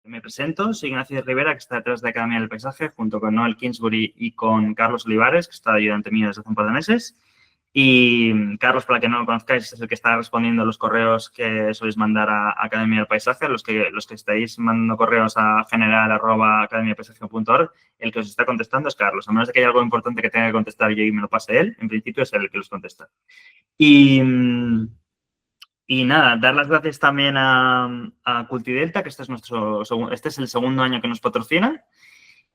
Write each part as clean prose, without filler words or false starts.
Me presento, soy Ignacio Rivera, que está detrás de Academia del Paisaje, junto con Noel Kingsbury y con Carlos Olivares, que está ayudante mío desde hace un par de meses. Y Carlos, para que no lo conozcáis, es el que está respondiendo los correos que soléis mandar a Academia del Paisaje. Los que estáis mandando correos a general@academiapaisaje.org, el que os está contestando es Carlos. A menos de que haya algo importante que tenga que contestar yo y me lo pase él, en principio es él el que los contesta. Y nada, dar las gracias también a Cultidelta, que este es el segundo año que nos patrocina.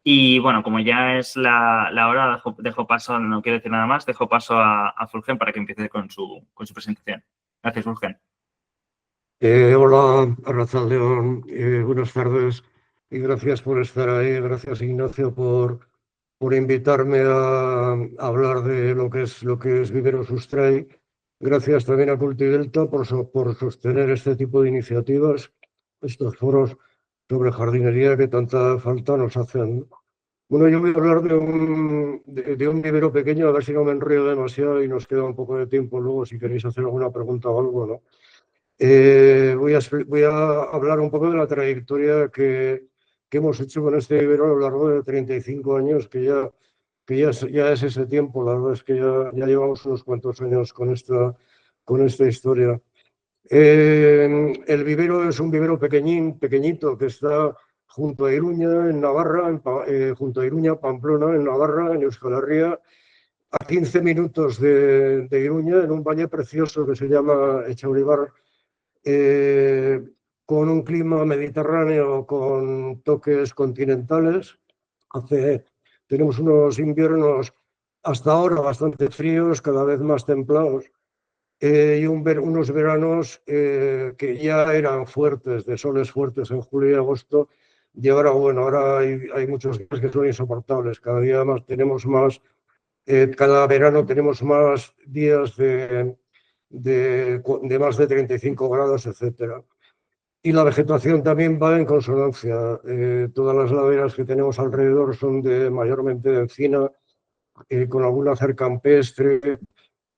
Y bueno, como ya es la hora, dejo paso, no quiero decir nada más, dejo paso a Fulgen para que empiece con su presentación. Gracias, Fulgen. Hola, Arrachaldeón, buenas tardes y gracias por estar ahí. Gracias, Ignacio, por invitarme a hablar de lo que es Vivero Sustray. Gracias también a Cultidelta por sostener este tipo de iniciativas, estos foros sobre jardinería que tanta falta nos hacen. Bueno, yo voy a hablar de un vivero pequeño, a ver si no me enrollo demasiado y nos queda un poco de tiempo luego si queréis hacer alguna pregunta o algo, ¿no? Voy a hablar un poco de la trayectoria que hemos hecho con este vivero a lo largo de 35 años, que ya es ese tiempo. La verdad es que ya llevamos unos cuantos años con esta historia. El vivero es un vivero pequeñito, que está junto a Iruña, en Navarra, junto a Iruña, Pamplona, en Navarra, en Euskal Herria, a 15 minutos de Iruña, en un valle precioso que se llama Echauribar, con un clima mediterráneo con toques continentales. Tenemos unos inviernos hasta ahora bastante fríos, cada vez más templados, y unos veranos que ya eran fuertes, de soles fuertes en julio y agosto, y ahora hay muchos días que son insoportables. Cada día más tenemos más, cada verano tenemos más días de más de 35 grados, etcétera. Y la vegetación también va en consonancia. Todas las laderas que tenemos alrededor son mayormente de encina, con alguna cerca campestre,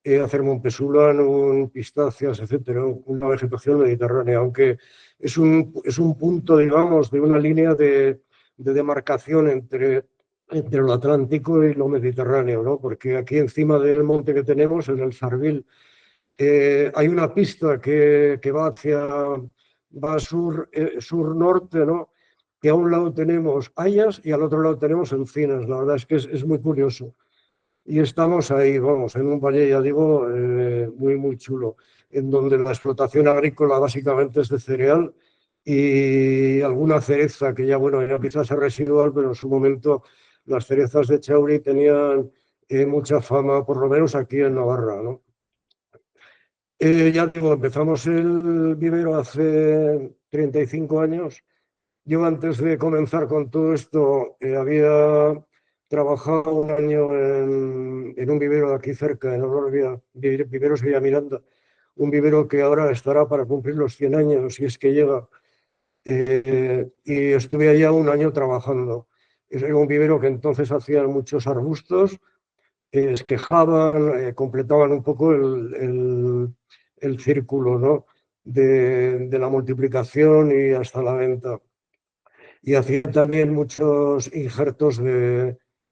Acermonpesulanum, pistáceas, etcétera. Una vegetación mediterránea, aunque es un punto, digamos, de una línea de demarcación entre lo Atlántico y lo Mediterráneo, ¿no? Porque aquí encima del monte que tenemos, en el Sarbil, hay una pista que va sur-norte, ¿no? Que a un lado tenemos hayas y al otro lado tenemos encinas. La verdad es que es muy curioso. Y estamos ahí, vamos, en un valle, ya digo, muy chulo, en donde la explotación agrícola básicamente es de cereal y alguna cereza, que ya quizás es residual, pero en su momento las cerezas de Chauri tenían mucha fama, por lo menos aquí en Navarra, ¿no? Ya digo, empezamos el vivero hace 35 años. Yo antes de comenzar con todo esto había trabajado un año en un vivero de aquí cerca, en Olorbia, Viveros Villamiranda, un vivero que ahora estará para cumplir los 100 años, si es que llega. Y estuve allá un año trabajando. Era un vivero que entonces hacían muchos arbustos, esquejaban, completaban un poco el círculo, ¿no? de la multiplicación y hasta la venta. Y hacían también muchos injertos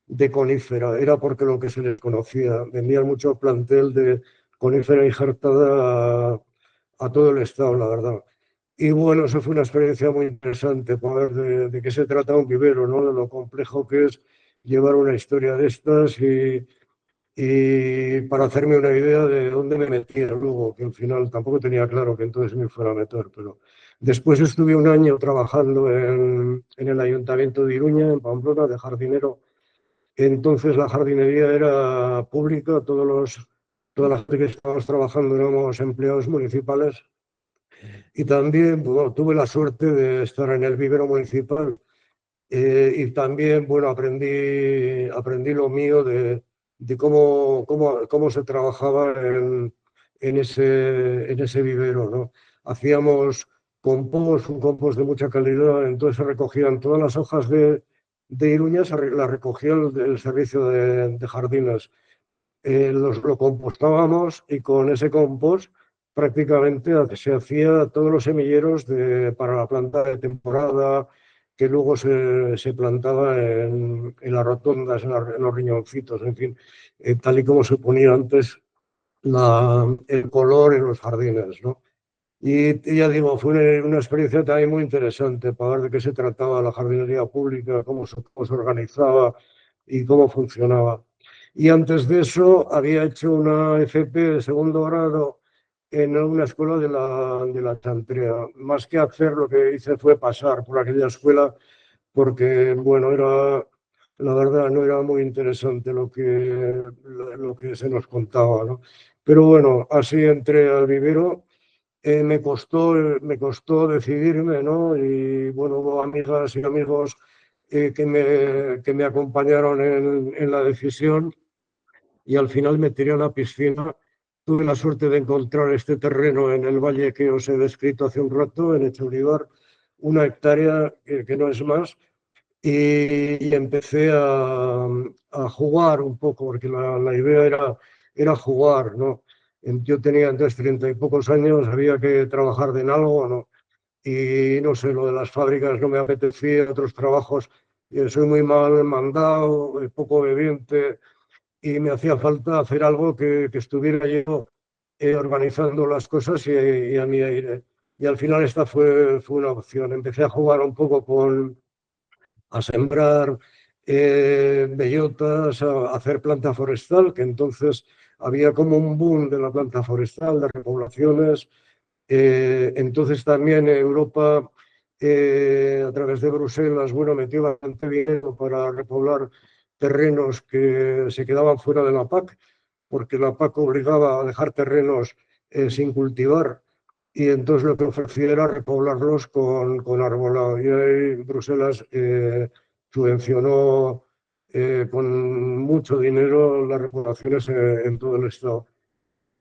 de conífera, era porque lo que se les conocía. Vendían mucho plantel de conífera injertada a todo el estado, la verdad. Y bueno, eso fue una experiencia muy interesante, para ver de qué se trata un vivero, ¿no? De lo complejo que es llevar una historia de estas y para hacerme una idea de dónde me metía luego, que al final tampoco tenía claro que entonces me fuera a meter, pero después estuve un año trabajando en el Ayuntamiento de Iruña, en Pamplona, de jardinero. Entonces la jardinería era pública, toda la gente que estábamos trabajando éramos empleados municipales y también tuve la suerte de estar en el vivero municipal. Y también, aprendí lo mío de cómo se trabajaba en ese vivero, ¿no? Hacíamos un compost de mucha calidad, entonces se recogían todas las hojas de Iruña, las recogía el servicio de jardines. Lo compostábamos y con ese compost prácticamente se hacía todos los semilleros para la planta de temporada, que luego se plantaba en las rotondas, en los riñoncitos, en fin, tal y como se ponía antes el color en los jardines, ¿no? Y ya digo, fue una experiencia también muy interesante para ver de qué se trataba la jardinería pública, cómo se organizaba y cómo funcionaba. Y antes de eso había hecho una FP de segundo grado en una escuela de la Chantrea. Más que hacer, lo que hice fue pasar por aquella escuela porque, bueno, la verdad, no era muy interesante lo que se nos contaba, ¿no? Pero bueno, así entré al vivero. Me costó decidirme, ¿no? Y bueno, hubo amigas y amigos que me acompañaron en la decisión y al final me tiré a la piscina. Tuve la suerte de encontrar este terreno en el valle que os he descrito hace un rato, en Echeuribar, 1 hectárea que no es más, y empecé a jugar un poco, porque la idea era jugar, ¿no? Yo tenía entonces 30 y pocos años, había que trabajar en algo, ¿no? Y no sé, lo de las fábricas no me apetecía, otros trabajos, soy muy mal mandado, poco obediente, y me hacía falta hacer algo que estuviera yo organizando las cosas y a mi aire. Y al final esta fue una opción. Empecé a jugar un poco a sembrar bellotas, a hacer planta forestal, que entonces había como un boom de la planta forestal, de repoblaciones. Entonces también Europa, a través de Bruselas, bueno, metió bastante dinero para repoblar terrenos que se quedaban fuera de la PAC, porque la PAC obligaba a dejar terrenos sin cultivar, y entonces lo que ofrecía era repoblarlos con arbolado. Y ahí Bruselas subvencionó con mucho dinero las repoblaciones en todo el estado.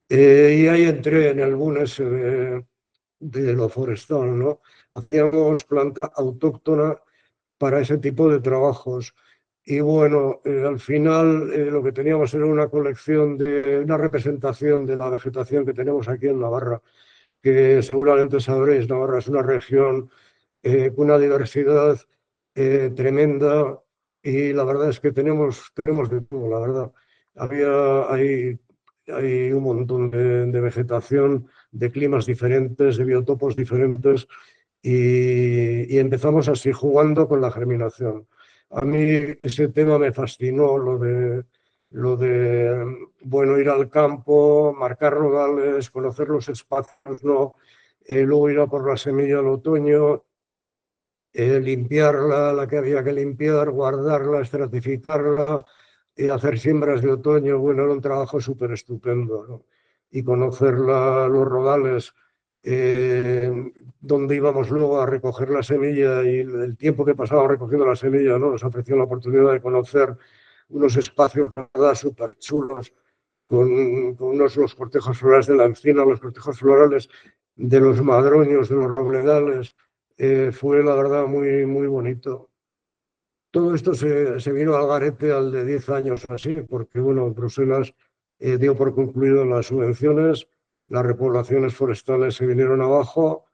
Y ahí entré en el boom ese de lo forestal, ¿no? Hacíamos planta autóctona para ese tipo de trabajos. Y bueno, al final lo que teníamos era una representación de la vegetación que tenemos aquí en Navarra, que seguramente sabréis. Navarra es una región con una diversidad tremenda, y la verdad es que tenemos de todo, la verdad. Hay un montón de vegetación, de climas diferentes, de biotopos diferentes, y empezamos así jugando con la germinación. A mí ese tema me fascinó, bueno, ir al campo, marcar rodales, conocer los espacios, ¿no? Luego ir a por la semilla al otoño, limpiarla, la que había que limpiar, guardarla, estratificarla y hacer siembras de otoño. Bueno, era un trabajo súper estupendo, ¿no? Y conocer los rodales, donde íbamos luego a recoger la semilla, y el tiempo que pasábamos recogiendo la semilla, ¿no? Nos ofreció la oportunidad de conocer unos espacios, ¿verdad?, súper chulos, con los cortejos florales de la encina, los cortejos florales de los madroños, de los robledales. Fue la verdad muy, muy bonito. Todo esto se vino al garete al de 10 años así, porque bueno, Bruselas dio por concluido las subvenciones, las repoblaciones forestales se vinieron abajo.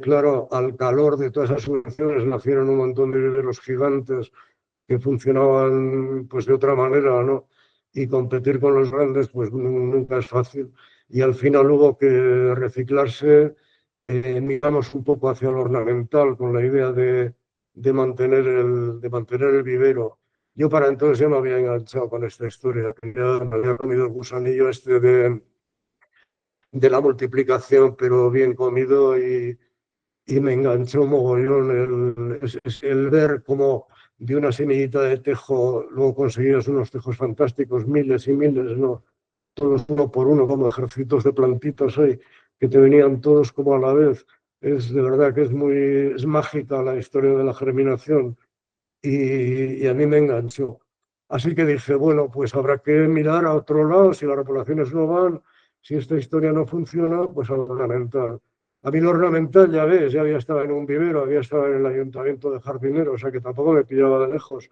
Claro, al calor de todas esas subvenciones nacieron un montón de viveros gigantes que funcionaban pues de otra manera, ¿no? Y competir con los grandes pues nunca es fácil. Y al final hubo que reciclarse. Miramos un poco hacia lo ornamental con la idea de mantener el vivero. Yo para entonces ya me había enganchado con esta historia, que ya me había comido el gusanillo este de la multiplicación, pero bien comido, y me enganchó mogollón el ver cómo de una semillita de tejo luego conseguías unos tejos fantásticos, miles y miles, ¿no? Todos uno por uno, como ejércitos de plantitas ahí, que te venían todos como a la vez. De verdad que es mágica la historia de la germinación, y a mí me enganchó. Así que dije, bueno, pues habrá que mirar a otro lado. Si las repoblaciones no van, si esta historia no funciona, pues a lo ornamental. A mí lo ornamental, ya ves, ya había estado en un vivero, había estado en el ayuntamiento de jardinero, o sea que tampoco me pillaba de lejos.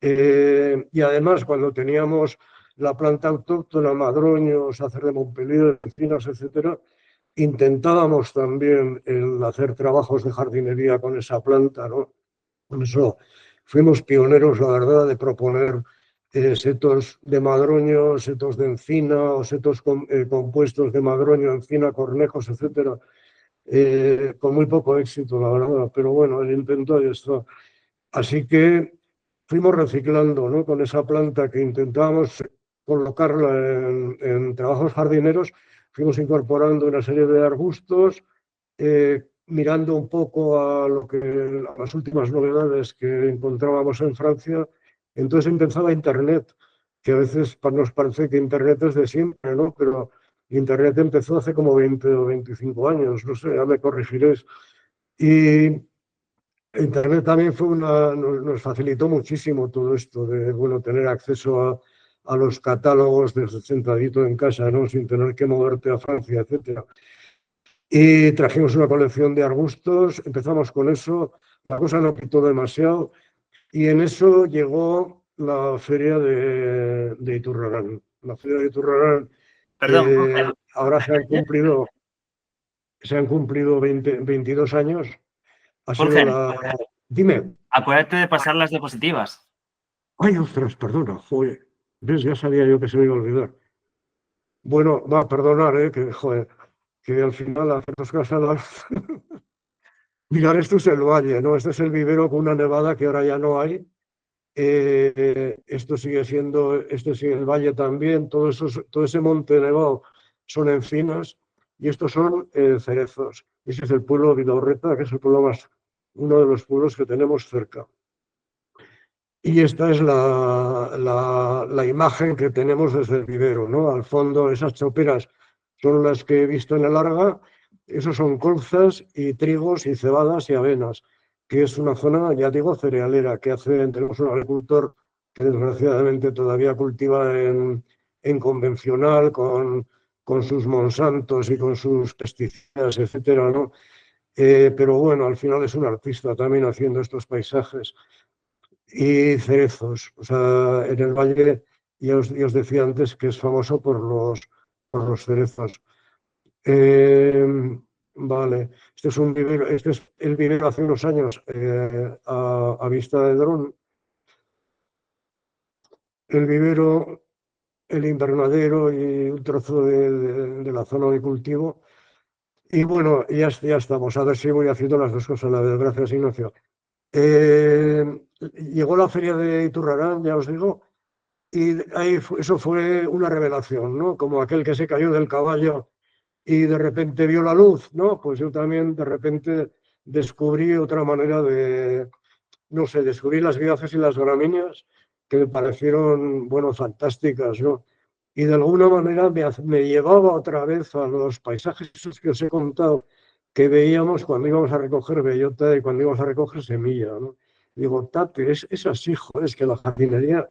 Y además, cuando teníamos la planta autóctona, madroños, hacer de Montpellier, encinas, etcétera, intentábamos también hacer trabajos de jardinería con esa planta, ¿no? Por eso fuimos pioneros, la verdad, de proponer setos de madroño, setos de encina o setos compuestos de madroño, encina, cornejos, etcétera, con muy poco éxito, la verdad. Pero bueno, el intento ahí está. Así que fuimos reciclando, ¿no? Con esa planta que intentábamos colocarla en trabajos jardineros, fuimos incorporando una serie de arbustos, mirando un poco a las últimas novedades que encontrábamos en Francia. Entonces empezaba Internet, que a veces nos parece que Internet es de siempre, ¿no? Pero Internet empezó hace como 20 o 25 años, no sé, ya me corregiréis. Y Internet también nos facilitó muchísimo todo esto de, bueno, tener acceso a los catálogos desde sentadito en casa, ¿no? Sin tener que moverte a Francia, etcétera. Y trajimos una colección de arbustos, empezamos con eso, la cosa no quitó demasiado y en eso llegó la feria de Iturrarán. La feria de Iturrarán, Perdón, Jorge, ahora se han cumplido 22 años, ha sido Jorge, la... Dime. acuérdate de pasar las diapositivas. Ay, ostras, perdona, joder. ¿Ves? Ya sabía yo que se me iba a olvidar. Bueno, va a perdonar, que, joder, que al final hacer las cosas. Mirar, esto es el valle, ¿no? Este es el vivero con una nevada que ahora ya no hay. Esto sigue siendo, este sigue el valle también, todo ese monte nevado son encinas y estos son cerezos. Ese es el pueblo de Vidaurreta, que es el pueblo uno de los pueblos que tenemos cerca. Y esta es la imagen que tenemos desde el vivero, ¿no? Al fondo, esas choperas son las que he visto en el Arga. Esos son colzas y trigos y cebadas y avenas, que es una zona, ya digo, cerealera, que tenemos un agricultor que desgraciadamente todavía cultiva en convencional, con sus Monsantos y con sus pesticidas, etcétera, ¿no? Pero bueno, al final es un artista también haciendo estos paisajes y cerezos. O sea, en el valle, ya os decía antes que es famoso por los cerezos. Eh, vale, este es el vivero hace unos años a vista de dron. El vivero, el invernadero y un trozo de la zona de cultivo. Y bueno, ya estamos. A ver si voy haciendo las dos cosas a la vez. Gracias, Ignacio. Llegó la feria de Iturrarán, ya os digo. Y ahí eso fue una revelación, ¿no? Como aquel que se cayó del caballo y de repente vio la luz, ¿no? Pues yo también de repente descubrí otra manera de, no sé, descubrí las viajes y las gramíneas que me parecieron, bueno, fantásticas, ¿no? Y de alguna manera me llevaba otra vez a los paisajes esos que os he contado que veíamos cuando íbamos a recoger bellota y cuando íbamos a recoger semilla, ¿no? Digo, Tate, es así, joder, es que la jardinería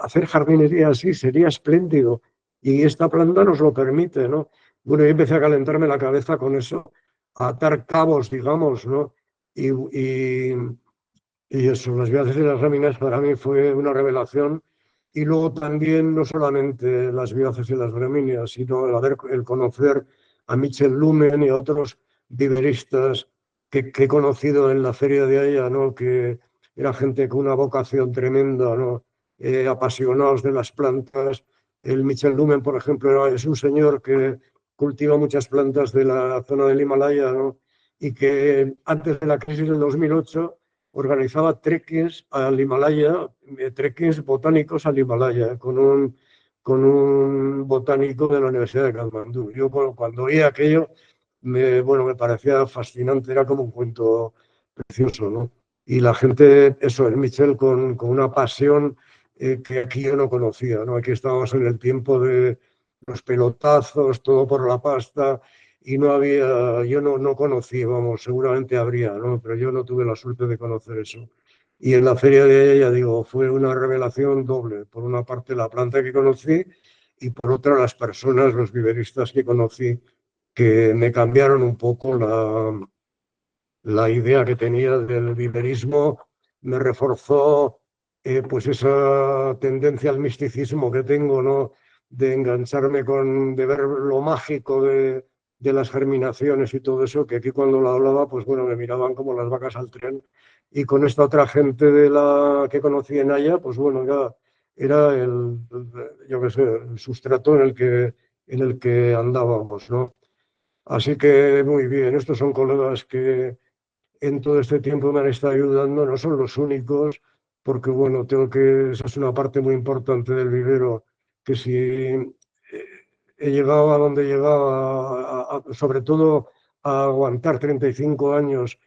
hacer jardinería así sería espléndido y esta planta nos lo permite, ¿no? Bueno, yo empecé a calentarme la cabeza con eso, a atar cabos, digamos, ¿no? Y, y eso, las viajes de las láminas para mí fue una revelación. Y luego también, no solamente las viajes y las gramíneas, sino el conocer a Michel Lumen y a otros viveristas que he conocido en la feria de Haya, ¿no? Que era gente con una vocación tremenda, ¿no? Apasionados de las plantas. El Michel Lumen, por ejemplo, es un señor que cultiva muchas plantas de la zona del Himalaya, ¿no? Y que antes de la crisis del 2008 organizaba trekkings al Himalaya, trekkings botánicos al Himalaya, con un botánico de la Universidad de Katmandú. Yo cuando oí aquello, bueno, me parecía fascinante, era como un cuento precioso, ¿no? Y la gente, eso, el Michel con una pasión que aquí yo no conocía, ¿no? Aquí estábamos en el tiempo de los pelotazos, todo por la pasta, y no había, yo no conocí, vamos, seguramente habría, ¿no? Pero yo no tuve la suerte de conocer eso. Y en la feria de ella, digo, fue una revelación doble. Por una parte, la planta que conocí y por otra, las personas, los viveristas que conocí, que me cambiaron un poco la idea que tenía del viverismo, me reforzó pues esa tendencia al misticismo que tengo, ¿no? De engancharme de ver lo mágico de las germinaciones y todo eso, que aquí cuando lo hablaba, pues bueno, me miraban como las vacas al tren. Y con esta otra gente de la que conocí en Haya, pues bueno, ya era yo qué sé, el sustrato en el que andábamos, ¿no? Así que muy bien, estos son colegas que en todo este tiempo me han estado ayudando, no son los únicos, porque bueno, esa es una parte muy importante del vivero, que si he llegado a donde he llegado, sobre todo a aguantar 35 años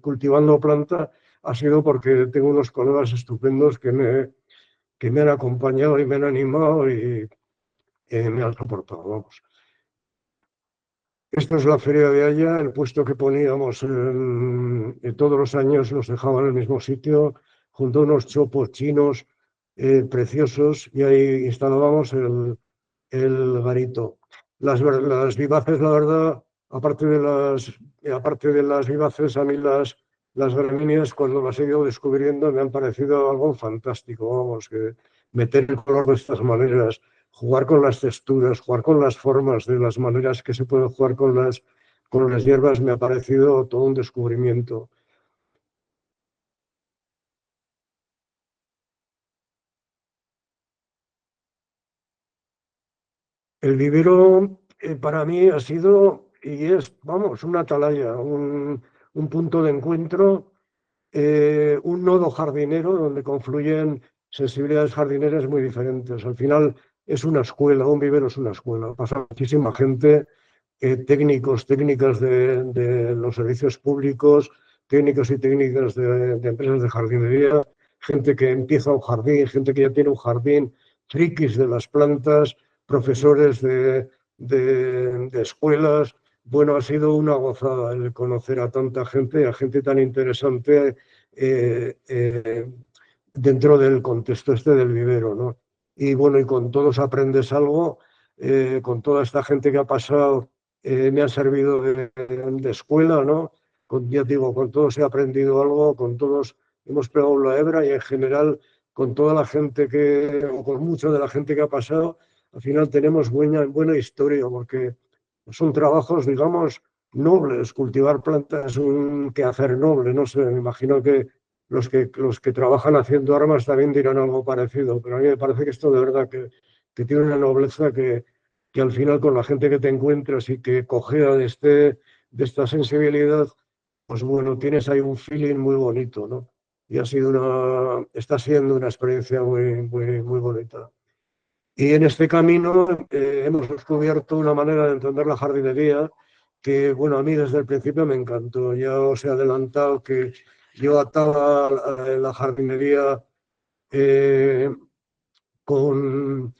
cultivando planta, ha sido porque tengo unos colegas estupendos que me han acompañado y me han animado y me han soportado, vamos. Esta es la Feria de Haya, el puesto que poníamos todos los años nos dejaban en el mismo sitio, junto a unos chopos chinos preciosos, y ahí instalábamos el garito. Las vivaces, la verdad, aparte de las vivaces, a mí las gramíneas, cuando las he ido descubriendo, me han parecido algo fantástico, vamos, que meter el color de estas maneras, jugar con las texturas, jugar con las formas, de las maneras que se puede jugar con las hierbas, me ha parecido todo un descubrimiento. El vivero para mí ha sido y es, vamos, una atalaya, un punto de encuentro, un nodo jardinero donde confluyen sensibilidades jardineras muy diferentes. Al final es una escuela, un vivero es una escuela. Pasa muchísima gente, técnicos, técnicas de los servicios públicos, técnicos y técnicas de empresas de jardinería, gente que empieza un jardín, gente que ya tiene un jardín, frikis de las plantas, profesores de escuelas. Bueno, ha sido una gozada el conocer a tanta gente, a gente tan interesante dentro del contexto este del vivero, ¿no? Y bueno, y con todos aprendes algo, con toda esta gente que ha pasado, me ha servido de escuela, ¿no? Ya digo, con todos he aprendido algo, con todos hemos pegado la hebra y en general con toda la gente o con mucha de la gente que ha pasado, al final tenemos buena historia, porque son trabajos, digamos, nobles. Cultivar plantas es un quehacer noble, no sé, me imagino que los que trabajan haciendo armas también dirán algo parecido, pero a mí me parece que esto de verdad que tiene una nobleza que al final con la gente que te encuentras y que cojea de esta sensibilidad, pues bueno, tienes ahí un feeling muy bonito, ¿no? Y está siendo una experiencia muy bonita. Y en este camino hemos descubierto una manera de entender la jardinería que, bueno, a mí desde el principio me encantó. Ya os he adelantado que yo ataba la jardinería eh, con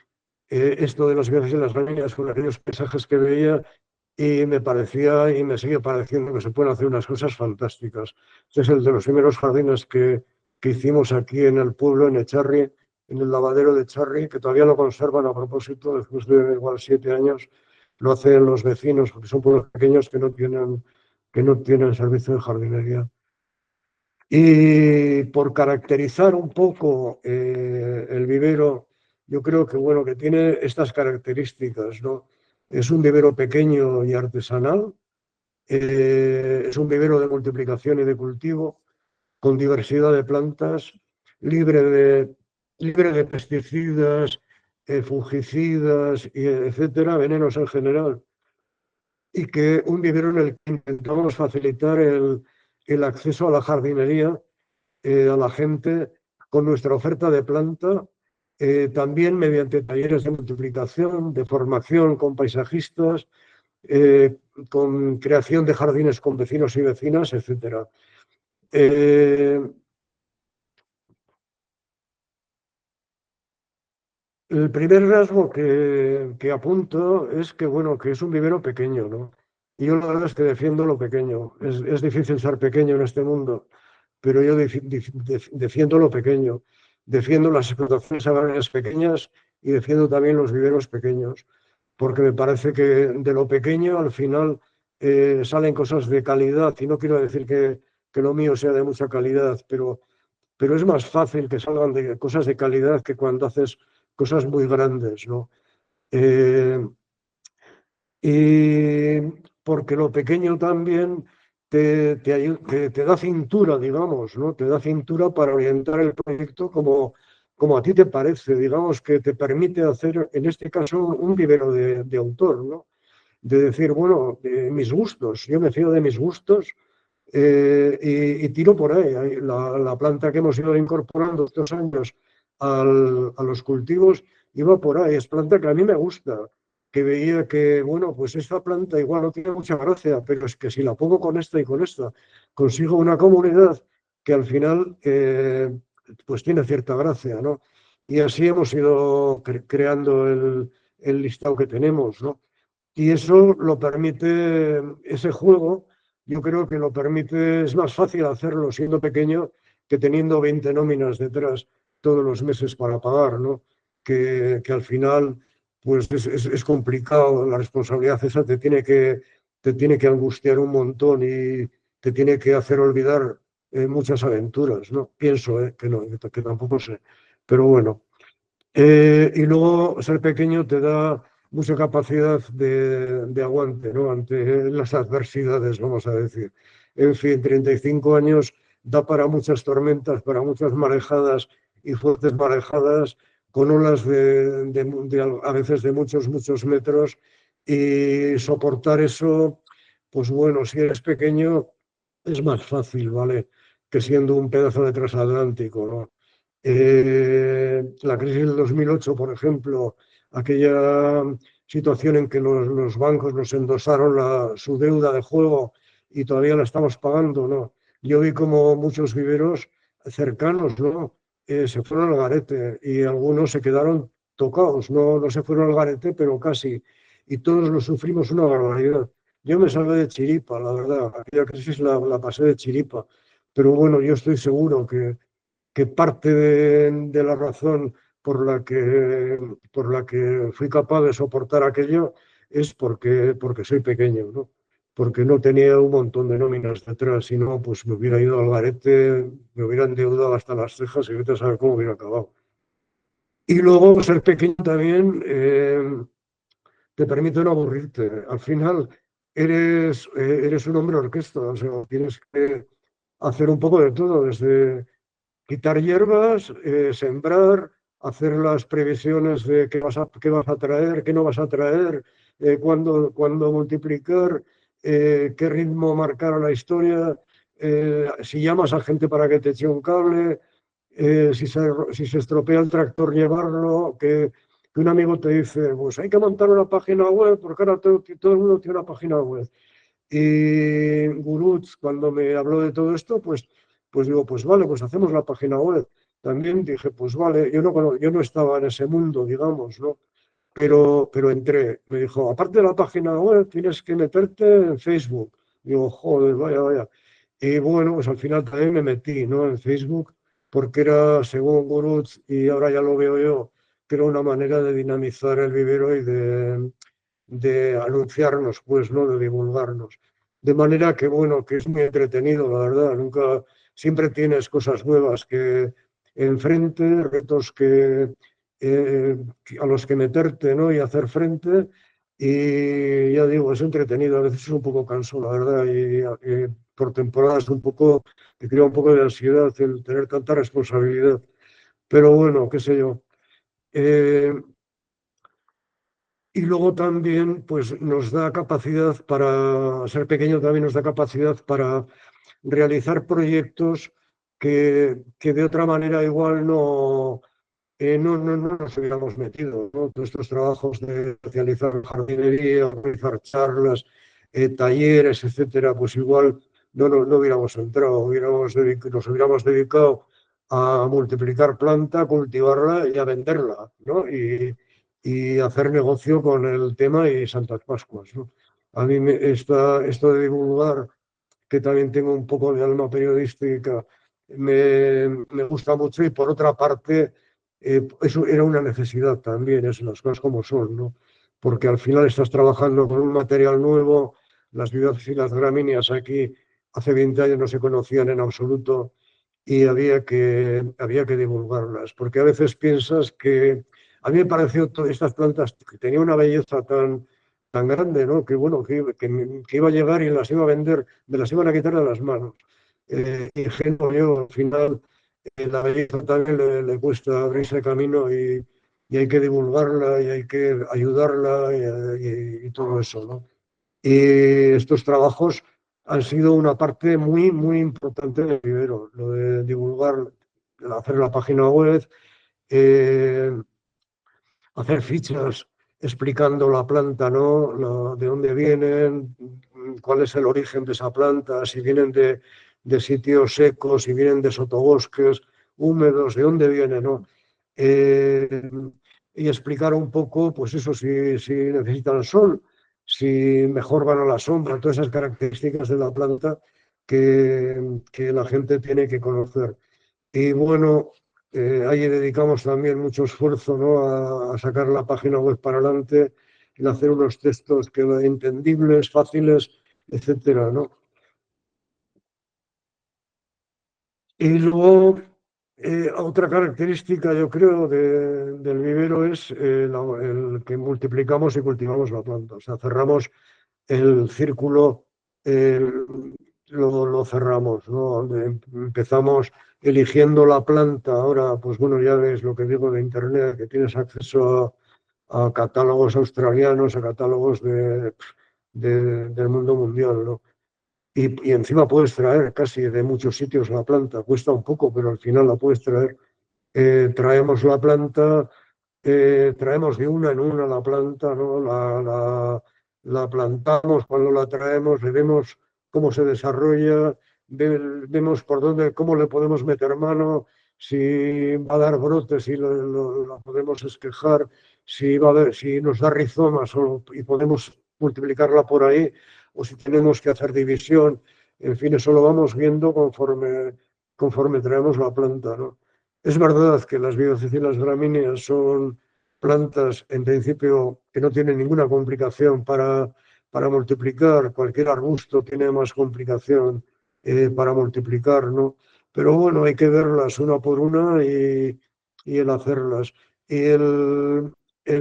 esto de los viajes en las gramíneas, con aquellos paisajes que veía, y me parecía y me sigue pareciendo que se pueden hacer unas cosas fantásticas. Este es el de los primeros jardines que hicimos aquí en el pueblo, en Echarri, en el lavadero de Echarri, que todavía lo conservan a propósito, después de igual 7 años, lo hacen los vecinos, porque son pueblos pequeños que no tienen servicio de jardinería. Y por caracterizar un poco el vivero, yo creo que bueno, que tiene estas características, ¿no? Es un vivero pequeño y artesanal, es un vivero de multiplicación y de cultivo, con diversidad de plantas, libre de, libre de pesticidas, fungicidas, etcétera, venenos en general, y que un vivero en el que intentamos facilitar el acceso a la jardinería a la gente con nuestra oferta de planta, también mediante talleres de multiplicación, de formación con paisajistas, con creación de jardines con vecinos y vecinas, etc. El primer rasgo que apunto es que, bueno, que es un vivero pequeño, ¿no? Y yo la verdad es que defiendo lo pequeño. Es difícil ser pequeño en este mundo, pero yo defiendo lo pequeño. Defiendo las explotaciones agrarias pequeñas y defiendo también los viveros pequeños, porque me parece que de lo pequeño al final salen cosas de calidad, y no quiero decir que lo mío sea de mucha calidad, pero es más fácil que salgan de cosas de calidad que cuando haces cosas muy grandes, ¿no? Eh, Y porque lo pequeño también te da cintura, digamos, ¿no? Te da cintura para orientar el proyecto como a ti te parece, digamos, que te permite hacer, en este caso, un vivero de autor, ¿no? De decir, bueno, mis gustos, yo me fío de mis gustos y tiro por ahí. La planta que hemos ido incorporando estos años a los cultivos iba por ahí. Es planta que a mí me gusta, que veía que, bueno, pues esta planta igual no tiene mucha gracia, pero es que si la pongo con esta y con esta, consigo una comunidad que al final pues tiene cierta gracia, ¿no? Y así hemos ido creando el listado que tenemos, ¿no? Y eso lo permite, ese juego, yo creo que lo permite, es más fácil hacerlo siendo pequeño que teniendo 20 nóminas detrás todos los meses para pagar, ¿no? Que al final, pues es complicado, la responsabilidad esa te tiene que angustiar un montón y te tiene que hacer olvidar muchas aventuras, ¿no? Pienso, que no, que tampoco sé. Pero bueno. Y luego ser pequeño te da mucha capacidad de aguante, ¿no? Ante las adversidades, vamos a decir. En fin, 35 años da para muchas tormentas, para muchas marejadas y fuertes marejadas, con olas a veces de muchos, muchos metros. Y soportar eso, pues bueno, si eres pequeño es más fácil, ¿vale? Que siendo un pedazo de transatlántico, ¿no? La crisis del 2008, por ejemplo, aquella situación en que los bancos nos endosaron su deuda de juego y todavía la estamos pagando, ¿no? Yo vi como muchos viveros cercanos, ¿no? Se fueron al garete y algunos se quedaron tocados, no, no se fueron al garete, pero casi. Y todos lo sufrimos una barbaridad. Yo me salvé de chiripa, la verdad. Aquella crisis la pasé de chiripa. Pero bueno, yo estoy seguro que parte de la razón por la que fui capaz de soportar aquello es porque soy pequeño, ¿no? Porque no tenía un montón de nóminas detrás, si no, pues me hubiera ido al garete, me hubiera endeudado hasta las cejas y vete a saber cómo hubiera acabado. Y luego ser pequeño también te permite no aburrirte. Al final eres un hombre orquesta, o sea, tienes que hacer un poco de todo, desde quitar hierbas, sembrar, hacer las previsiones de qué vas a traer, qué no vas a traer, cuándo multiplicar, qué ritmo marcar a la historia, si llamas a gente para que te eche un cable, si se estropea el tractor, llevarlo, que un amigo te dice, pues hay que montar una página web, porque ahora todo el mundo tiene una página web. Y Gurutz, cuando me habló de todo esto, pues digo, pues vale, pues hacemos la página web. También dije, pues vale, yo no estaba en ese mundo, digamos, ¿no? Pero entré. Me dijo, aparte de la página web, tienes que meterte en Facebook. Digo, joder, vaya, vaya. Y bueno, pues al final también me metí, ¿no? En Facebook, porque era, según Gurutz, y ahora ya lo veo yo, que era una manera de dinamizar el vivero y de anunciarnos, pues, ¿no? De divulgarnos. De manera que, bueno, que es muy entretenido, la verdad. Nunca, siempre tienes cosas nuevas que enfrente, retos a los que meterte, ¿no? Y hacer frente. Y ya digo, es entretenido, a veces es un poco cansado, la verdad, y por temporadas un poco, te crea un poco de ansiedad el tener tanta responsabilidad. Pero bueno, qué sé yo. Eh, y luego también, pues nos da capacidad para, ser pequeño también nos da capacidad para realizar proyectos que de otra manera igual no nos hubiéramos metido, ¿no? Todos estos trabajos de realizar jardinería, organizar charlas, talleres, etcétera, pues igual no hubiéramos entrado, nos hubiéramos dedicado a multiplicar planta, cultivarla y a venderla, ¿no? Y hacer negocio con el tema y Santas Pascuas, ¿no? A mí esto de divulgar, que también tengo un poco de alma periodística, me gusta mucho y por otra parte, eso era una necesidad también, es las cosas como son, ¿no? Porque al final estás trabajando con un material nuevo, las vidas y las gramíneas aquí hace 20 años no se conocían en absoluto y había que divulgarlas, porque a veces piensas que a mí me pareció todas estas plantas que tenían una belleza tan, tan grande, ¿no? Que bueno, que iba a llegar y las iba a vender, me las iban a quitar de las manos. Ingenuo yo, al final, la belleza también le cuesta abrirse camino y hay que divulgarla y hay que ayudarla y todo eso, ¿no? Y estos trabajos han sido una parte muy, muy importante del vivero, lo de divulgar, hacer la página web, eh, hacer fichas explicando la planta, ¿no? De dónde vienen, cuál es el origen de esa planta, si vienen de sitios secos, si vienen de sotobosques húmedos, de dónde vienen, ¿no? Eh, y explicar un poco, pues eso, si necesitan sol, si mejor van a la sombra, todas esas características de la planta que la gente tiene que conocer. Y bueno, ahí dedicamos también mucho esfuerzo, ¿no? A sacar la página web para adelante y hacer unos textos que entendibles, fáciles, etcétera, ¿no? Y luego, otra característica, yo creo, del vivero es el que multiplicamos y cultivamos la planta. O sea, cerramos el círculo, lo cerramos, ¿no? Empezamos eligiendo la planta. Ahora, pues bueno, ya ves lo que digo de Internet, que tienes acceso a catálogos australianos, a catálogos del mundo mundial, ¿no? Y encima puedes traer casi de muchos sitios la planta. Cuesta un poco, pero al final la puedes traer. Traemos la planta, traemos de una en una la planta, ¿no? La plantamos cuando la traemos, le vemos cómo se desarrolla, vemos por dónde, cómo le podemos meter mano, si va a dar brotes, si la podemos esquejar, si, va a si nos da rizomas y podemos multiplicarla por ahí, o si tenemos que hacer división. En fin, eso lo vamos viendo conforme traemos la planta, ¿no? Es verdad que las biocicilas gramíneas son plantas, en principio, que no tienen ninguna complicación para multiplicar. Cualquier arbusto tiene más complicación para multiplicar, ¿no? Pero bueno, hay que verlas una por una y el hacerlas. Y el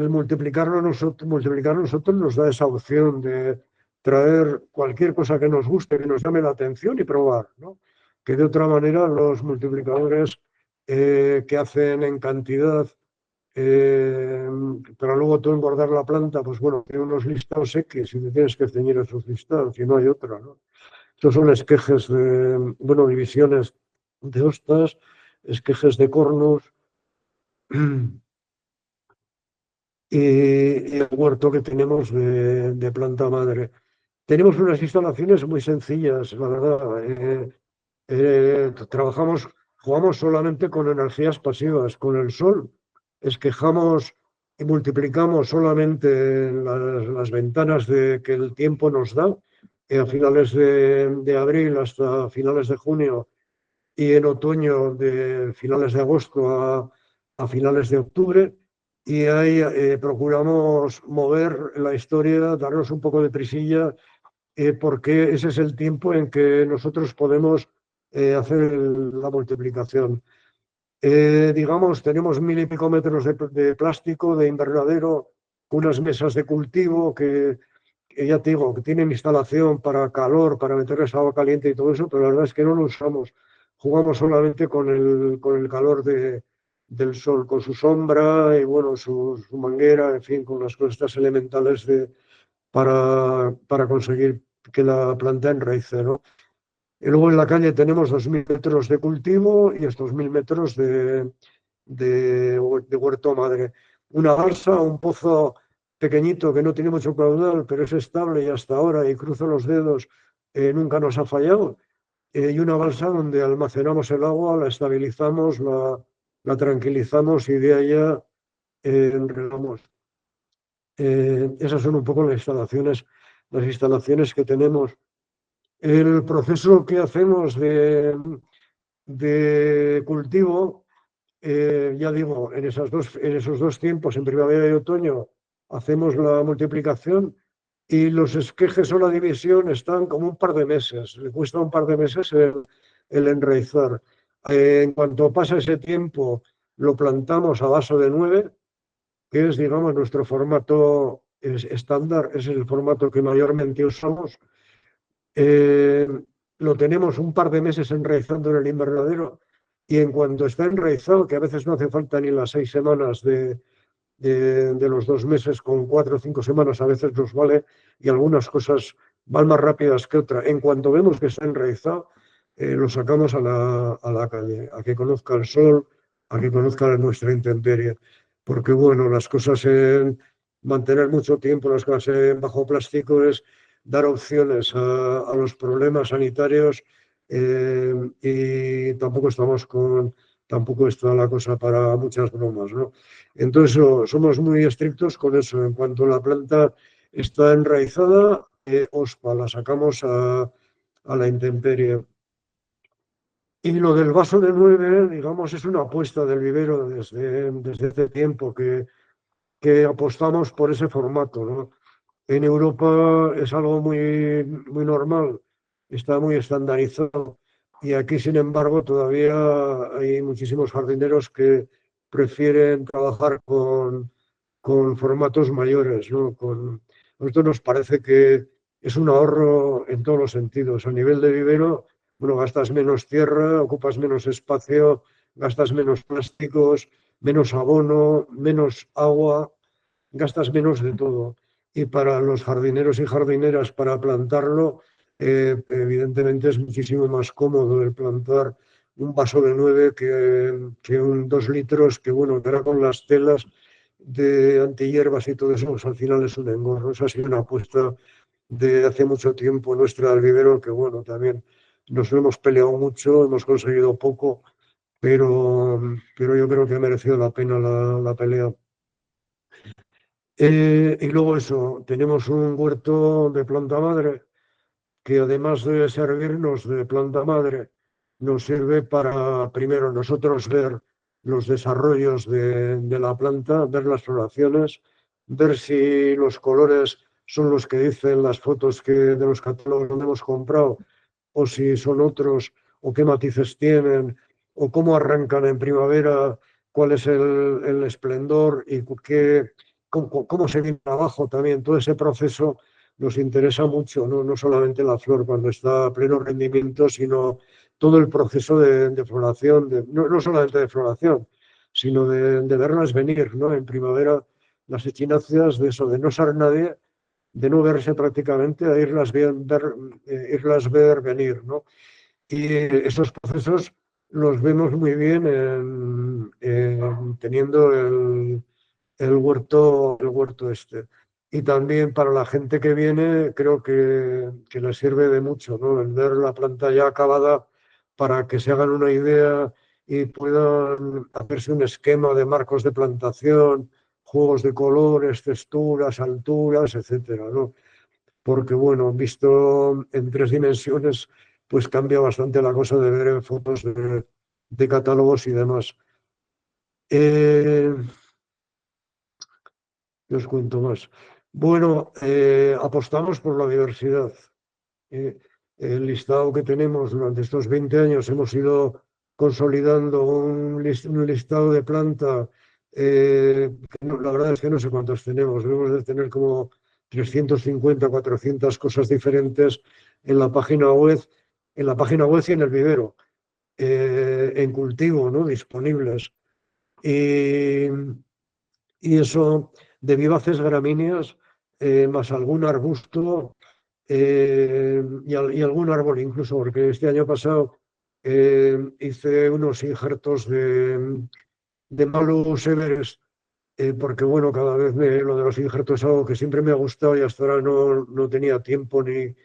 multiplicar nosotros nos da esa opción de traer cualquier cosa que nos guste, que nos llame la atención y probar, ¿no? Que de otra manera los multiplicadores que hacen en cantidad, eh, pero luego tú engordar la planta, pues bueno, tiene unos listados X y te tienes que ceñir esos listados y no hay otra, ¿no? Estos son esquejes bueno, divisiones de hostas, esquejes de cornus y el huerto que tenemos de planta madre. Tenemos unas instalaciones muy sencillas, la verdad. Trabajamos, jugamos solamente con energías pasivas, con el sol. Esquejamos y multiplicamos solamente las ventanas que el tiempo nos da, a finales de abril hasta finales de junio y en otoño de finales de agosto a finales de octubre. Y ahí procuramos mover la historia, darnos un poco de prisilla porque ese es el tiempo en que nosotros podemos hacer la multiplicación. Digamos, tenemos 1000 y pico metros de plástico, de invernadero, unas mesas de cultivo que ya te digo, que tienen instalación para calor, para meterles agua caliente y todo eso, pero la verdad es que no lo usamos. Jugamos solamente con el calor del sol, con su sombra y bueno, su manguera, en fin, con las cosas elementales para conseguir que la planta enraice, ¿no? Y luego en la calle tenemos 2000 metros de cultivo y estos 1000 metros de huerto madre. Una balsa, un pozo pequeñito que no tiene mucho caudal, pero es estable y hasta ahora, y cruzo los dedos, nunca nos ha fallado. Y una balsa donde almacenamos el agua, la estabilizamos, la tranquilizamos y de allá enredamos. Esas son un poco las instalaciones que tenemos. El proceso que hacemos de cultivo, ya digo, en esos dos tiempos, en primavera y otoño, hacemos la multiplicación y los esquejes o la división están como un par de meses. Le cuesta un par de meses el enraizar. En cuanto pasa ese tiempo, lo plantamos a vaso de 9, que es, digamos, nuestro formato estándar, es el formato que mayormente usamos. Lo tenemos un par de meses enraizando en el invernadero y en cuanto está enraizado, que a veces no hace falta ni las 6 semanas de los 2 meses, con 4 o 5 semanas a veces nos vale y algunas cosas van más rápidas que otras. En cuanto vemos que está enraizado, lo sacamos a la calle, a que conozca el sol, a que conozca nuestra intemperie. Porque bueno, las cosas en mantener mucho tiempo las cosas bajo plástico es dar opciones a los problemas sanitarios y tampoco está la cosa para muchas bromas, ¿no? Entonces somos muy estrictos con eso. En cuanto la planta está enraizada, OSPA, la sacamos a la intemperie. Y lo del vaso de 9, digamos, es una apuesta del vivero desde hace tiempo que apostamos por ese formato, ¿no? En Europa es algo muy normal, está muy estandarizado y aquí, sin embargo, todavía hay muchísimos jardineros que prefieren trabajar con formatos mayores, ¿no? A nosotros nos parece que es un ahorro en todos los sentidos. A nivel de vivero, bueno, gastas menos tierra, ocupas menos espacio, gastas menos plásticos, menos abono, menos agua, gastas menos de todo. Y para los jardineros y jardineras, para plantarlo, evidentemente es muchísimo más cómodo el plantar un vaso de 9 que un 2 litros, que bueno, que ahora con las telas de antihierbas y todo eso, pues al final es un engorro. Esa ha sido una apuesta de hace mucho tiempo nuestra al vivero, que bueno, también nos lo hemos peleado mucho, hemos conseguido poco, pero yo creo que ha merecido la pena la pelea. Y luego eso, tenemos un huerto de planta madre que además de servirnos de planta madre, nos sirve para primero nosotros ver los desarrollos de la planta, ver las floraciones, ver si los colores son los que dicen las fotos de los catálogos donde hemos comprado, o si son otros, o qué matices tienen, o cómo arrancan en primavera, cuál es el esplendor y cómo se viene abajo también. Todo ese proceso nos interesa mucho, ¿no? No solamente la flor cuando está a pleno rendimiento, sino todo el proceso de floración, no solamente de floración, sino de verlas venir, ¿no? En primavera, las echináceas, de eso, de no ser nadie, de no verse prácticamente, a irlas ver venir, ¿no? Y esos procesos los vemos muy bien teniendo el huerto este. Y también para la gente que viene, creo que les sirve de mucho, ¿no? El ver la planta ya acabada para que se hagan una idea y puedan hacerse un esquema de marcos de plantación, juegos de colores, texturas, alturas, etcétera, ¿no? Porque, bueno, visto en 3 dimensiones, pues cambia bastante la cosa de ver en fotos de catálogos y demás. ¿Qué os cuento más? Bueno, apostamos por la diversidad. Eh, el listado que tenemos durante estos 20 años, hemos ido consolidando un listado de planta. La verdad es que no sé cuántos tenemos, debemos de tener como 350, 400 cosas diferentes en la página web, y en el vivero, en cultivo, ¿no? Disponibles. Y, y eso de vivaces gramíneas, más algún arbusto y algún árbol incluso, porque este año pasado hice unos injertos de Malus Everest, porque bueno, cada vez lo de los injertos es algo que siempre me ha gustado y hasta ahora no tenía tiempo ni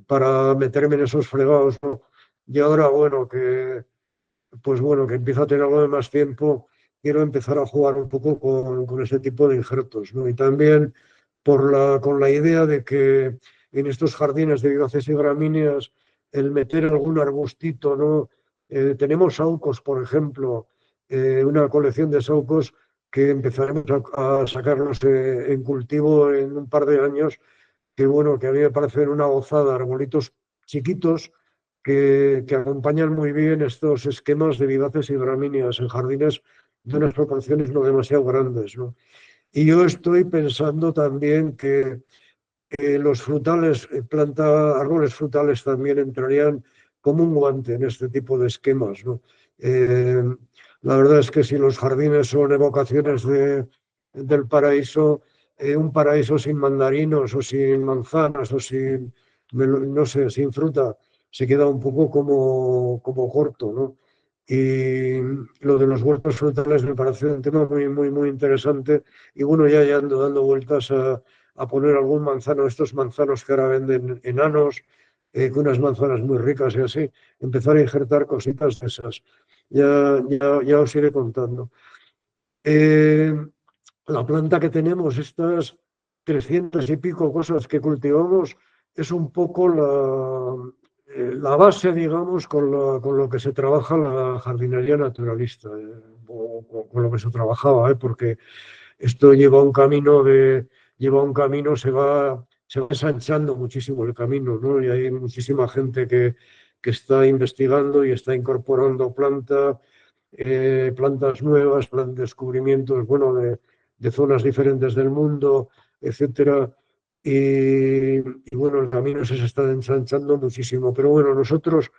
para meterme en esos fregados, ¿no? Y ahora, bueno, que empiezo a tener algo de más tiempo, quiero empezar a jugar un poco con ese tipo de injertos, ¿no? Y también con la idea de que en estos jardines de vivaces y gramíneas, el meter algún arbustito, ¿no? Tenemos saucos, por ejemplo, una colección de saucos que empezaremos a sacarlos en cultivo en un par de años, que bueno, que a mí me parecen una gozada, arbolitos chiquitos que acompañan muy bien estos esquemas de vivaces y gramíneas en jardines de unas proporciones no demasiado grandes, ¿no? Y yo estoy pensando también que los frutales, árboles frutales también entrarían como un guante en este tipo de esquemas, ¿no? Eh, la verdad es que si los jardines son evocaciones del paraíso, un paraíso sin mandarinos o sin manzanas o sin, no sé, sin fruta, se queda un poco como corto, ¿no? Y lo de los huertos frutales me parece un tema muy, muy, muy interesante. Y bueno, ya ando dando vueltas a poner algún manzano, estos manzanos que ahora venden enanos, con unas manzanas muy ricas y así, empezar a injertar cositas de esas. Ya os iré contando. Eh, la planta que tenemos, estas 300 y pico cosas que cultivamos, es un poco la base, digamos, con lo que se trabaja la jardinería naturalista, o con lo que se trabajaba, porque esto lleva un camino, se va ensanchando muchísimo el camino, ¿no? Y hay muchísima gente que está investigando y está incorporando plantas nuevas, descubrimientos, bueno, de zonas diferentes del mundo, etcétera. Y bueno, el camino se está ensanchando muchísimo. Pero bueno, nosotros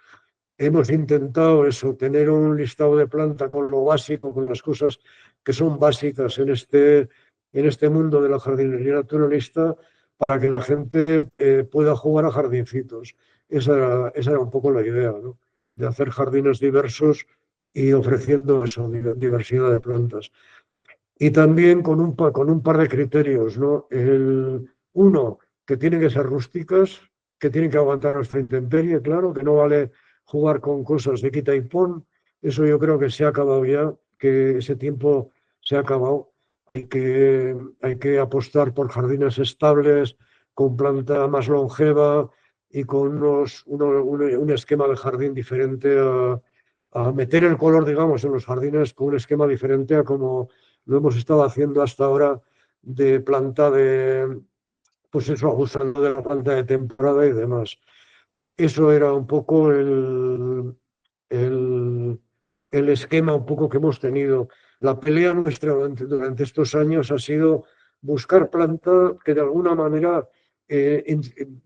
hemos intentado eso, tener un listado de planta con lo básico, con las cosas que son básicas en este mundo de la jardinería naturalista, para que la gente pueda jugar a jardincitos. Esa era un poco la idea, ¿no? De hacer jardines diversos y ofreciendo eso, diversidad de plantas. Y también con un par de criterios, ¿no? Uno, que tienen que ser rústicas, que tienen que aguantar nuestra intemperie, claro, que no vale jugar con cosas de quita y pon. Eso yo creo que se ha acabado ya, que ese tiempo se ha acabado. Hay que apostar por jardines estables, con planta más longeva y con un esquema de jardín diferente a meter el color, digamos, en los jardines con un esquema diferente a como lo hemos estado haciendo hasta ahora de planta pues eso, abusando de la planta de temporada y demás. Eso era un poco el, el esquema un poco que hemos tenido. La pelea nuestra durante estos años ha sido buscar planta que de alguna manera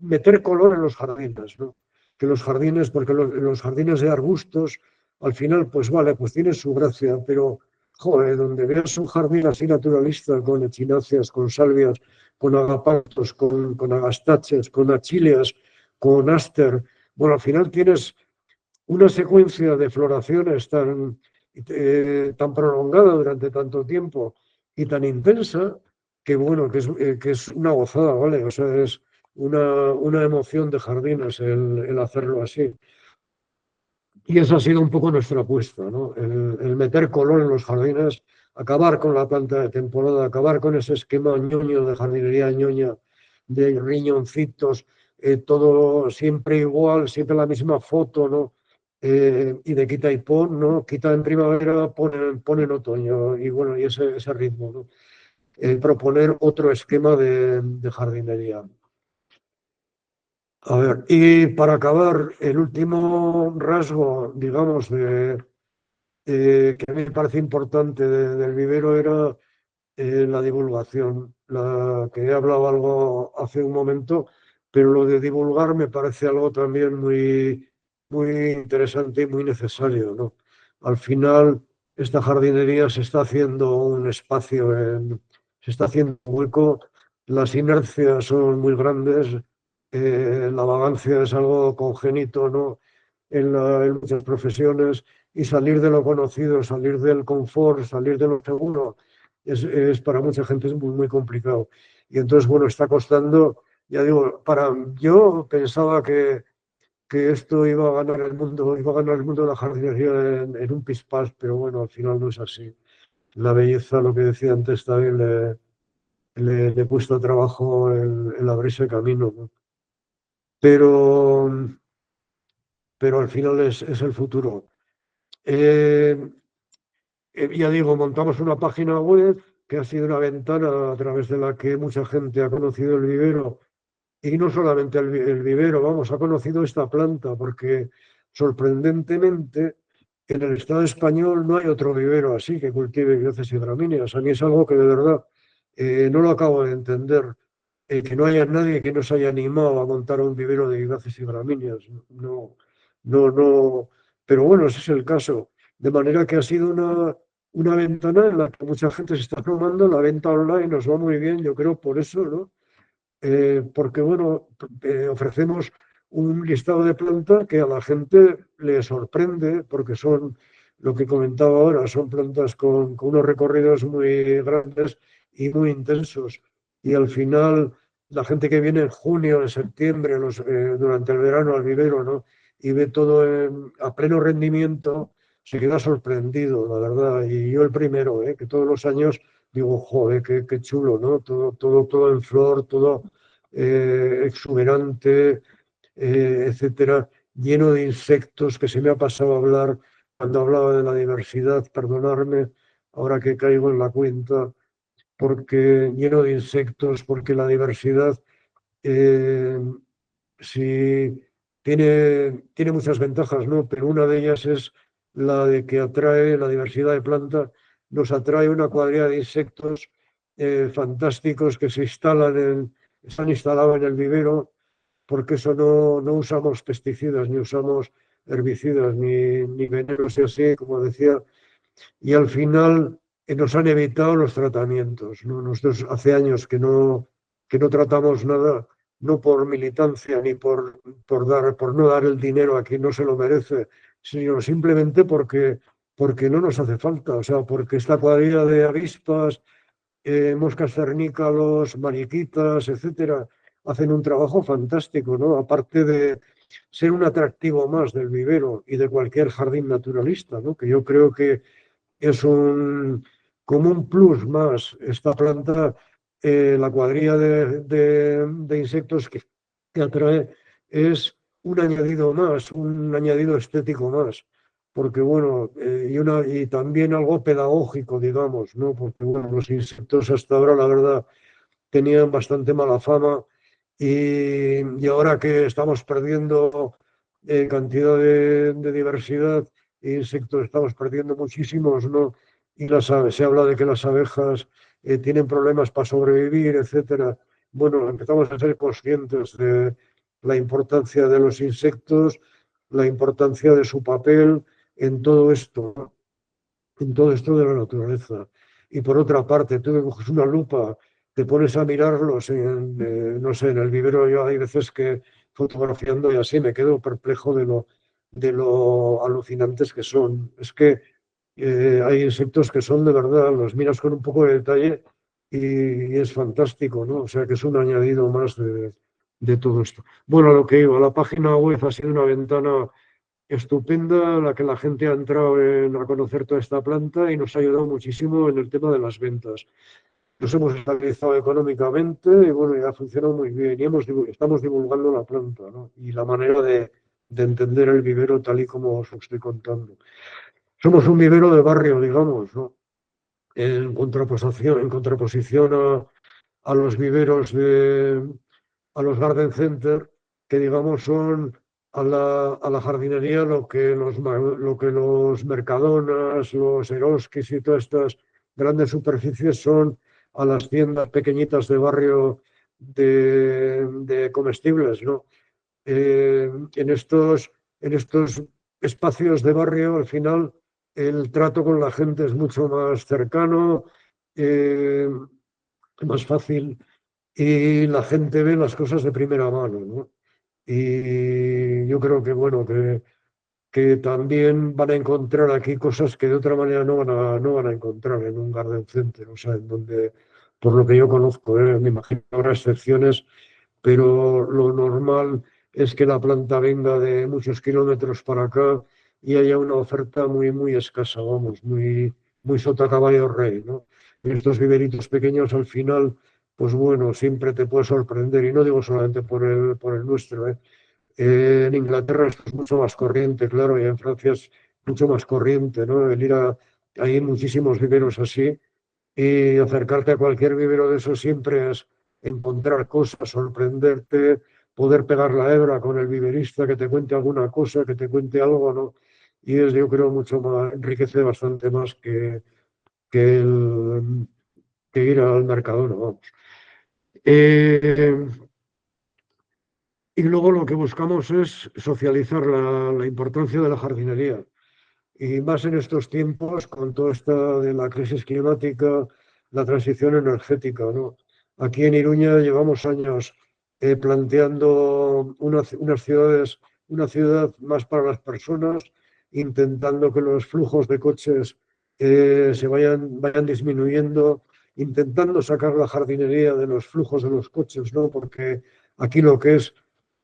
meter color en los jardines, ¿no? Que los jardines, porque los jardines de arbustos, al final, pues vale, pues tienen su gracia, pero joder, donde veas un jardín así naturalista, con echináceas, con salvias, con agapantos, con agastaches, con achilleas, con aster, bueno, al final tienes una secuencia de floraciones tan prolongada durante tanto tiempo y tan intensa que, bueno, que es una gozada, ¿vale? O sea, es una emoción de jardines el hacerlo así. Y esa ha sido un poco nuestra apuesta, ¿no? El meter color en los jardines, acabar con la planta de temporada, acabar con ese esquema ñoño de jardinería ñoña, de riñoncitos, todo siempre igual, siempre la misma foto, ¿no? Y de quita y pon, ¿no? Quita en primavera, pon en otoño, y bueno, y ese ritmo, ¿no? Proponer otro esquema de jardinería. A ver, y para acabar, el último rasgo, digamos, que a mí me parece importante del vivero era la divulgación, la que he hablado algo hace un momento, pero lo de divulgar me parece algo también muy, muy interesante y muy necesario, ¿no? Al final, esta jardinería se está haciendo un espacio, se está haciendo un hueco, las inercias son muy grandes, la vagancia es algo congénito, ¿no? En muchas profesiones, y salir de lo conocido, salir del confort, salir de lo seguro, es para mucha gente es muy, muy complicado. Y entonces, bueno, está costando, ya digo, yo pensaba que esto iba a ganar el mundo, iba a ganar el mundo de la jardinería en un pispás, pero bueno, al final no es así. La belleza, lo que decía antes, también le he puesto trabajo el abrirse camino, ¿no? Pero, pero al final es el futuro. Eh, ya digo, montamos una página web que ha sido una ventana a través de la que mucha gente ha conocido el vivero, y no solamente el vivero, vamos, ha conocido esta planta, porque sorprendentemente en el Estado español no hay otro vivero así que cultive vióceas y gramíneas. A mí es algo que de verdad No lo acabo de entender. Que no haya nadie que no se haya animado a montar un vivero de vivaces y gramíneas. No, no, no. Pero bueno, ese es el caso. De manera que ha sido una ventana en la que mucha gente se está formando. La venta online nos va muy bien, yo creo, por eso, ¿no? Porque, bueno, ofrecemos un listado de plantas que a la gente le sorprende, porque son, lo que comentaba ahora, son plantas con unos recorridos muy grandes y muy intensos. Y al final, la gente que viene en junio, en septiembre, durante el verano al vivero, ¿no? Y ve todo a pleno rendimiento, se queda sorprendido, la verdad. Y yo el primero, que todos los años digo, joder, qué chulo, ¿no? Todo en flor, todo exuberante, etcétera, lleno de insectos, que se me ha pasado a hablar cuando hablaba de la diversidad, perdonarme, ahora que caigo en la cuenta, porque lleno de insectos, porque la diversidad eh, sí tiene muchas ventajas, ¿no? Pero una de ellas es la de que atrae la diversidad de plantas, nos atrae una cuadrilla de insectos fantásticos que están instalados en el vivero, porque eso no usamos pesticidas, ni usamos herbicidas, ni venenos y así, como decía, y al final nos han evitado los tratamientos, ¿no? Nosotros hace años que no tratamos nada, no por militancia ni por no dar el dinero a quien no se lo merece, sino simplemente porque no nos hace falta, o sea, porque esta cuadrilla de avispas, moscas cernícalos, mariquitas, etcétera, hacen un trabajo fantástico, ¿no? Aparte de ser un atractivo más del vivero y de cualquier jardín naturalista, ¿no? Que yo creo que es como un plus más esta planta, la cuadrilla de insectos que atrae es un añadido más, un añadido estético más, porque bueno, y también algo pedagógico, digamos, ¿no? Porque bueno, los insectos hasta ahora, la verdad, tenían bastante mala fama y ahora que estamos perdiendo cantidad de diversidad de insectos, estamos perdiendo muchísimos, ¿no? Y se habla de que las abejas tienen problemas para sobrevivir, etcétera. Bueno, empezamos a ser conscientes de la importancia de los insectos, la importancia de su papel en todo esto, ¿no? En todo esto de la naturaleza. Y por otra parte, tú que coges una lupa, te pones a mirarlos no sé, en el vivero. Yo hay veces que fotografiando y así me quedo perplejo de lo alucinantes que son. Es que hay insectos que son de verdad, los miras con un poco de detalle y es fantástico, ¿no? O sea que es un añadido más de todo esto. Bueno, a lo que iba, la página web ha sido una ventana estupenda la que la gente ha entrado a conocer toda esta planta y nos ha ayudado muchísimo en el tema de las ventas. Nos hemos estabilizado económicamente y bueno, ya ha funcionado muy bien y estamos divulgando la planta, ¿no? Y la manera de entender el vivero tal y como os estoy contando. Somos un vivero de barrio, digamos, ¿no? En contraposición a los viveros a los garden center, que digamos son a la jardinería lo que los Mercadonas, los Eroskis y todas estas grandes superficies son a las tiendas pequeñitas de barrio de comestibles, ¿no? En estos espacios de barrio, al final, el trato con la gente es mucho más cercano, eh, más fácil y la gente ve las cosas de primera mano, ¿no? Y yo creo que, bueno, que también van a encontrar aquí cosas que de otra manera no van a encontrar en un garden center, o sea, en donde, por lo que yo conozco, me imagino que habrá excepciones, pero lo normal es que la planta venga de muchos kilómetros para acá y haya una oferta muy, muy escasa, vamos, muy, muy sota caballo rey, ¿no? En estos viveritos pequeños, al final, pues bueno, siempre te puede sorprender, y no digo solamente por el nuestro, ¿eh? En Inglaterra esto es mucho más corriente, claro, y en Francia es mucho más corriente, ¿no? Hay muchísimos viveros así, y acercarte a cualquier vivero de esos siempre es encontrar cosas, sorprenderte, poder pegar la hebra con el viverista, que te cuente alguna cosa, que te cuente algo, ¿no? Y yo creo, mucho más, enriquece bastante más que el, que ir al Mercadona, vamos. Eh, y luego lo que buscamos es socializar la importancia de la jardinería. Y más en estos tiempos, con todo esto de la crisis climática, la transición energética, ¿no? Aquí en Iruña llevamos años planteando unas ciudades, una ciudad más para las personas, intentando que los flujos de coches vayan disminuyendo, intentando sacar la jardinería de los flujos de los coches, ¿no? Porque aquí lo que es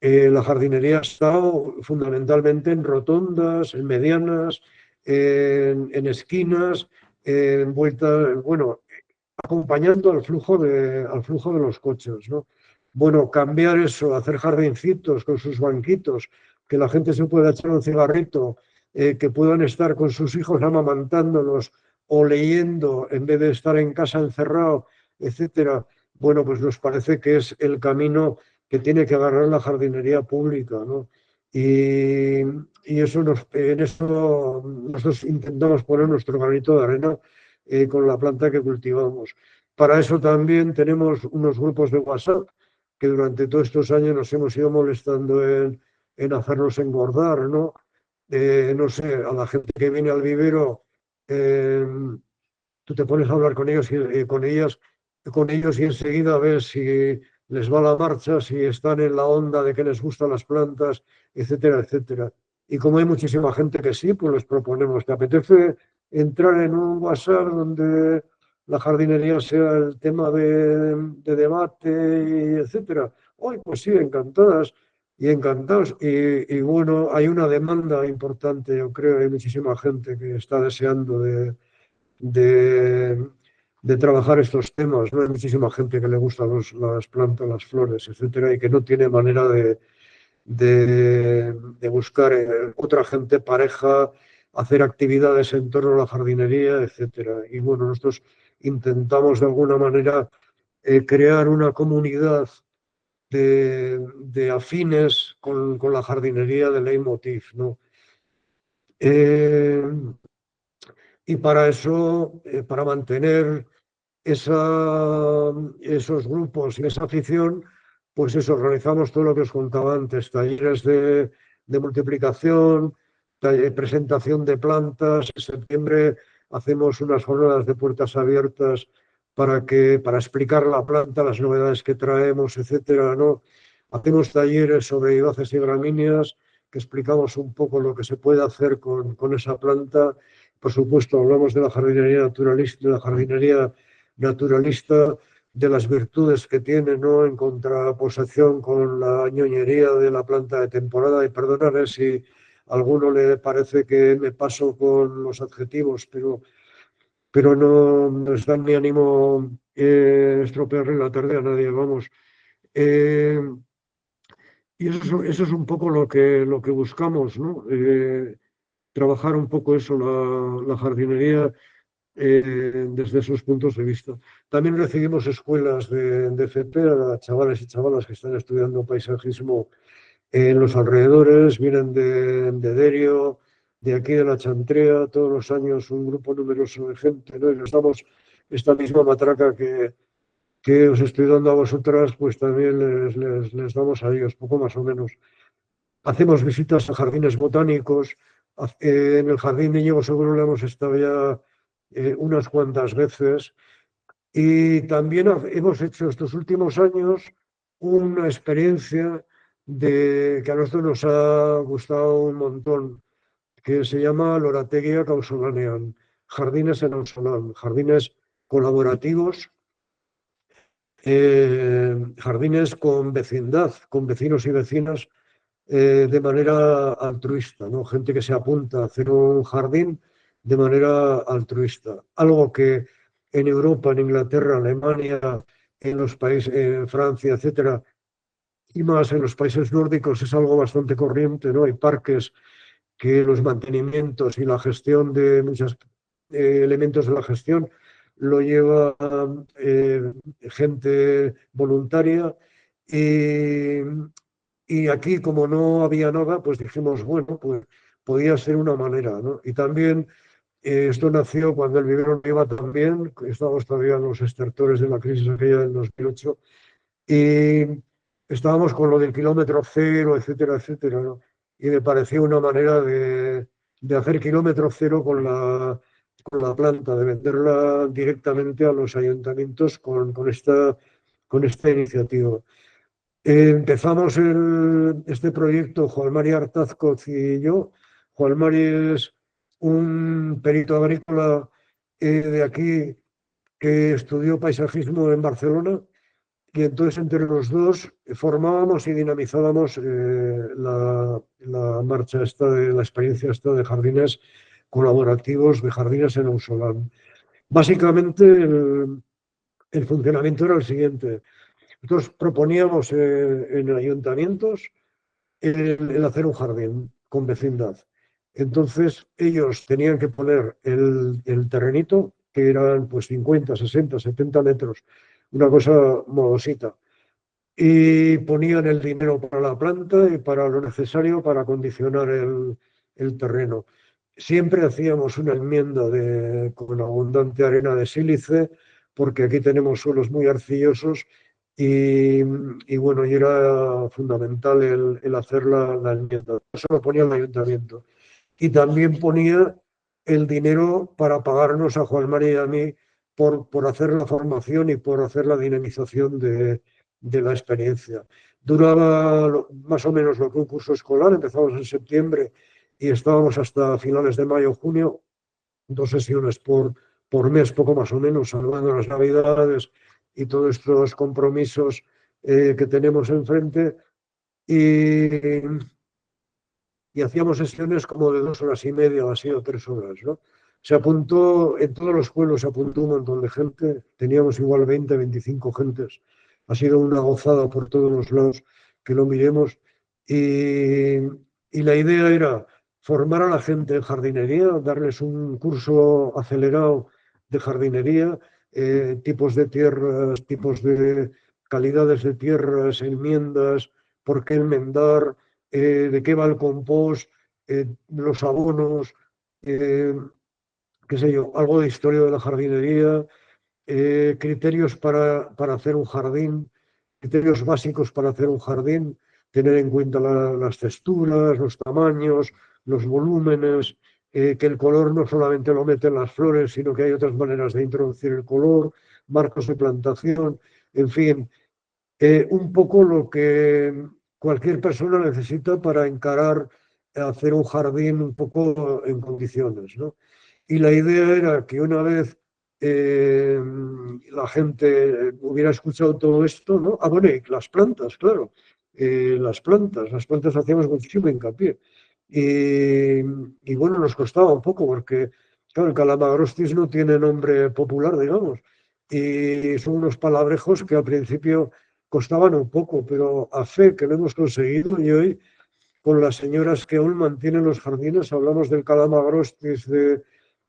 la jardinería ha estado fundamentalmente en rotondas, en medianas, en esquinas, en vueltas, bueno, acompañando al flujo de los coches, ¿no? Bueno, cambiar eso, hacer jardincitos con sus banquitos, que la gente se pueda echar un cigarrito, que puedan estar con sus hijos amamantándolos o leyendo en vez de estar en casa encerrado, etcétera. Bueno, pues nos parece que es el camino que tiene que agarrar la jardinería pública, ¿no? Y, y en eso nosotros intentamos poner nuestro granito de arena con la planta que cultivamos. Para eso también tenemos unos grupos de WhatsApp que durante todos estos años nos hemos ido molestando en hacernos engordar, ¿no? No sé, a la gente que viene al vivero, eh, tú te pones a hablar con ellos con ellos y enseguida ves si les va la marcha, si están en la onda de que les gustan las plantas, etcétera, etcétera. Y como hay muchísima gente que sí, pues les proponemos, ¿te apetece entrar en un WhatsApp donde la jardinería sea el tema de debate, y etcétera? Hoy, pues sí, encantadas y encantados. Y bueno, hay una demanda importante, yo creo, hay muchísima gente que está deseando de, de trabajar estos temas, ¿no? Hay muchísima gente que le gustan las plantas, las flores, etcétera, y que no tiene manera de buscar otra gente, pareja, hacer actividades en torno a la jardinería, etcétera. Y bueno, nosotros intentamos de alguna manera crear una comunidad de afines con la jardinería de leitmotiv, ¿no? Eh, y para eso, para mantener esos grupos y esa afición, pues eso, organizamos todo lo que os contaba antes, talleres de multiplicación, presentación de plantas. En septiembre hacemos unas jornadas de puertas abiertas para explicar la planta, las novedades que traemos, etcétera, ¿no? Hacemos talleres sobre vivaces y gramíneas que explicamos un poco lo que se puede hacer con esa planta. Por supuesto, hablamos de la jardinería naturalista, de la jardinería naturalista, de las virtudes que tiene, ¿no? En contraposición con la ñoñería de la planta de temporada. Y perdonaré si a alguno le parece que me paso con los adjetivos, pero no está en mi ánimo estropearle la tarde a nadie, vamos. Eh, y eso es un poco lo que buscamos, ¿no? Trabajar un poco eso, la jardinería desde esos puntos de vista. También recibimos escuelas de FP a chavales y chavalas que están estudiando paisajismo en los alrededores, vienen de Derio, de aquí de la Chantrea, todos los años un grupo numeroso de gente, ¿no? Y les damos esta misma matraca que os estoy dando a vosotras, pues también les damos a ellos, poco más o menos. Hacemos visitas a jardines botánicos. En el jardín de Íñigo seguro le hemos estado ya unas cuantas veces. Y también hemos hecho estos últimos años una experiencia que a nosotros nos ha gustado un montón, que se llama Lorategia Causolanean, jardines en Ausolan, jardines colaborativos, jardines con vecindad, con vecinos y vecinas de manera altruista, ¿no? Gente que se apunta a hacer un jardín de manera altruista. Algo que en Europa, en Inglaterra, Alemania, en los países, en Francia, etcétera, y más en los países nórdicos es algo bastante corriente, ¿no? Hay parques que los mantenimientos y la gestión de muchos elementos de la gestión lo lleva gente voluntaria y, y aquí, como no había nada, pues dijimos, bueno, pues podía ser una manera, ¿no? Y también Esto nació cuando el vivero no iba tan bien, estábamos todavía en los estertores de la crisis aquella del 2008, y estábamos con lo del kilómetro cero, etcétera, etcétera, ¿no? Y me pareció una manera de hacer kilómetro cero con la planta, de venderla directamente a los ayuntamientos con esta iniciativa. Empezamos este proyecto, Juan Mari Artazcoz y yo. Juan Mari es un perito agrícola de aquí que estudió paisajismo en Barcelona, y entonces entre los dos formábamos y dinamizábamos la marcha esta de la experiencia esta de jardines colaborativos, de jardines en Ausolan. Básicamente el funcionamiento era el siguiente. Nosotros proponíamos en ayuntamientos el hacer un jardín con vecindad. Entonces ellos tenían que poner el terrenito, que eran pues 50, 60, 70 metros, una cosa modosita, y ponían el dinero para la planta y para lo necesario para acondicionar el terreno. Siempre hacíamos una enmienda con abundante arena de sílice, porque aquí tenemos suelos muy arcillosos y bueno, y era fundamental el hacer la enmienda. Eso lo ponía el ayuntamiento. Y también ponía el dinero para pagarnos a Juan María y a mí por hacer la formación y por hacer la dinamización de la experiencia. Duraba más o menos lo que un curso escolar, empezamos en septiembre y estábamos hasta finales de mayo, junio, 2 sesiones por mes, poco más o menos, salvando las navidades y todos estos compromisos que tenemos enfrente. Y hacíamos sesiones como de 2 horas y media o así, o 3 horas, ¿no? Se apuntó, en todos los pueblos se apuntó un montón de gente, teníamos igual 20, 25 gentes. Ha sido una gozada por todos los lados que lo miremos. Y la idea era formar a la gente en jardinería, darles un curso acelerado de jardinería, tipos de tierras, tipos de calidades de tierras, enmiendas, por qué enmendar, de qué va el compost, los abonos, eh, qué sé yo, algo de historia de la jardinería, criterios para hacer un jardín, criterios básicos para hacer un jardín, tener en cuenta las texturas, los tamaños, los volúmenes, que el color no solamente lo meten las flores, sino que hay otras maneras de introducir el color, marcos de plantación, en fin, un poco lo que cualquier persona necesita para encarar hacer un jardín un poco en condiciones, ¿no? Y la idea era que una vez la gente hubiera escuchado todo esto, ¿no? Ah, bueno, y las plantas, claro, las plantas hacíamos muchísimo hincapié. Y bueno, nos costaba un poco porque, claro, el calamagrostis no tiene nombre popular, digamos, y son unos palabrejos que al principio costaban un poco, pero a fe que lo hemos conseguido, y hoy con las señoras que aún mantienen los jardines hablamos del calamagrostis,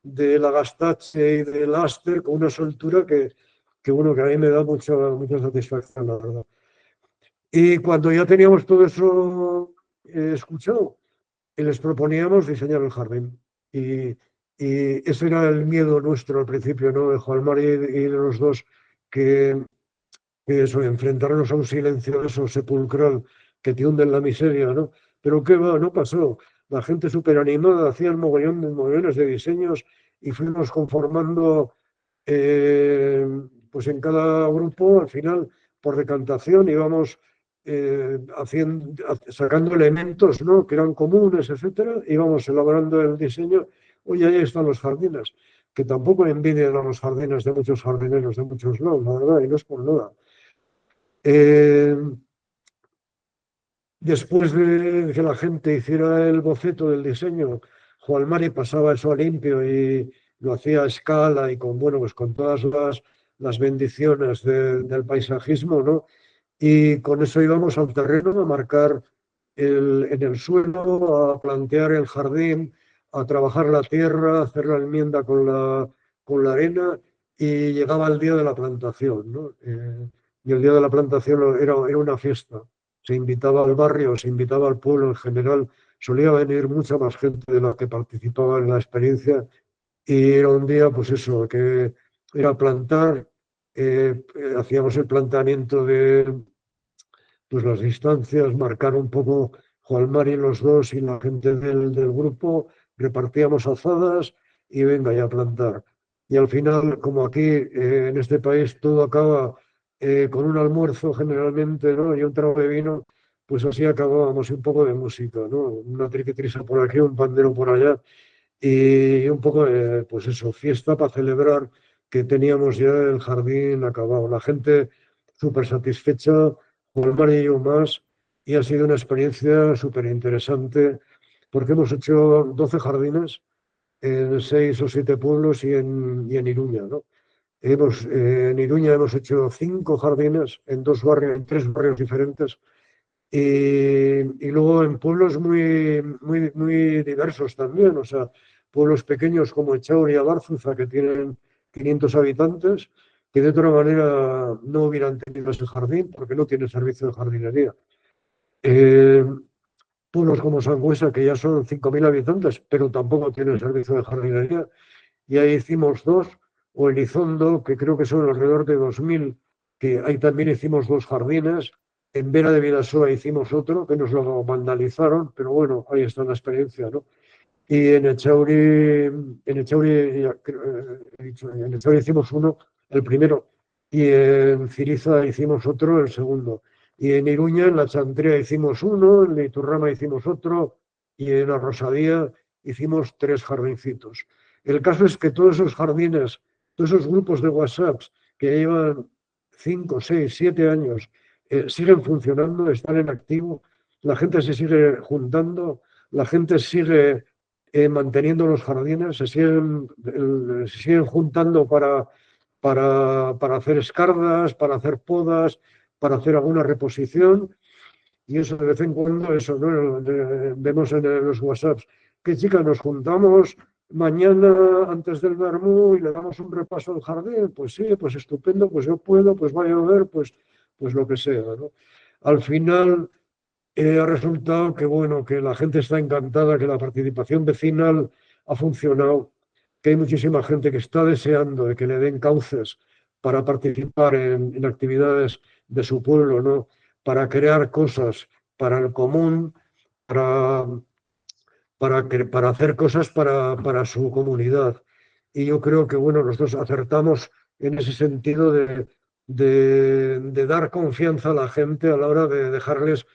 de la gastache y del aster con una soltura bueno, que a mí me da mucha satisfacción, la verdad. Y cuando ya teníamos todo eso escuchado, les proponíamos diseñar el jardín. Y ese era el miedo nuestro al principio, ¿no? De Juan Mari y de los dos, que eso, enfrentarnos a un silencio de eso sepulcral que te hunde en la miseria, ¿no? Pero qué va, no pasó. La gente súper animada, hacían mogollones de diseños y fuimos conformando, pues en cada grupo, al final, por decantación, íbamos sacando elementos, ¿no? Que eran comunes, etcétera, íbamos elaborando el diseño. Oye, ahí están los jardines, que tampoco envidian a los jardines de muchos jardineros de muchos lados, la verdad, y no es por nada. Eh, Después de que la gente hiciera el boceto del diseño, Juan Mari pasaba eso a limpio y lo hacía a escala y con, bueno, pues con todas las bendiciones del paisajismo, ¿no? Y con eso íbamos al terreno a marcar en el suelo, a plantear el jardín, a trabajar la tierra, a hacer la enmienda con la arena, y llegaba el día de la plantación, ¿no? Y el día de la plantación era una fiesta. Se invitaba al barrio, se invitaba al pueblo en general, solía venir mucha más gente de la que participaba en la experiencia, Y era un día, pues eso, que era plantar, hacíamos el planteamiento de pues las distancias, marcar un poco Juan Mari los dos y la gente del grupo, repartíamos azadas y venga ya a plantar. Y al final, como aquí en este país todo acaba con un almuerzo generalmente, ¿no? Y un trago de vino, pues así acabábamos y un poco de música, ¿no? Una triquitrisa por aquí, un pandero por allá y un poco, pues eso, fiesta para celebrar que teníamos ya el jardín acabado. La gente súper satisfecha, Juan y yo más, y ha sido una experiencia súper interesante porque hemos hecho 12 jardines en 6 o 7 pueblos y en Iruña, ¿no? En Iruña hemos hecho 5 jardines en 2 barrios, en 3 barrios diferentes y luego en pueblos muy diversos también, o sea, pueblos pequeños como Echauri y Abárzuza, que tienen 500 habitantes, que de otra manera no hubieran tenido ese jardín porque no tiene servicio de jardinería. Eh, Pueblos como Sangüesa, que ya son 5.000 habitantes, pero tampoco tienen servicio de jardinería. Y ahí hicimos 2, o Elizondo, que creo que son alrededor de 2.000, que ahí también hicimos 2 jardines. En Vera de Vidasoa hicimos otro, que nos lo vandalizaron, pero bueno, ahí está la experiencia, ¿no? Y en Echauri hicimos uno, el primero, y en Ciriza hicimos otro, el segundo. Y en Iruña, en la Chantrea hicimos uno, en Iturrama hicimos otro, y en la Rosadía hicimos 3 jardincitos. El caso es que todos esos jardines, todos esos grupos de WhatsApp que llevan 5, 6, 7 años, siguen funcionando, están en activo, la gente se sigue juntando, la gente sigue manteniendo los jardines, se siguen juntando para hacer escardas, para hacer podas, para hacer alguna reposición. Y eso de vez en cuando, eso, ¿no? Vemos en los WhatsApps, que chicas, nos juntamos mañana antes del vermú y le damos un repaso al jardín. Pues sí, pues estupendo, pues yo puedo, pues vaya a ver, pues lo que sea, ¿no? Al final ha resultado que, bueno, que la gente está encantada, que la participación vecinal ha funcionado, que hay muchísima gente que está deseando de que le den cauces para participar en actividades de su pueblo, ¿no? Para crear cosas para el común, para, para hacer cosas para su comunidad. Y yo creo que, bueno, nosotros acertamos en ese sentido de dar confianza a la gente a la hora de dejarles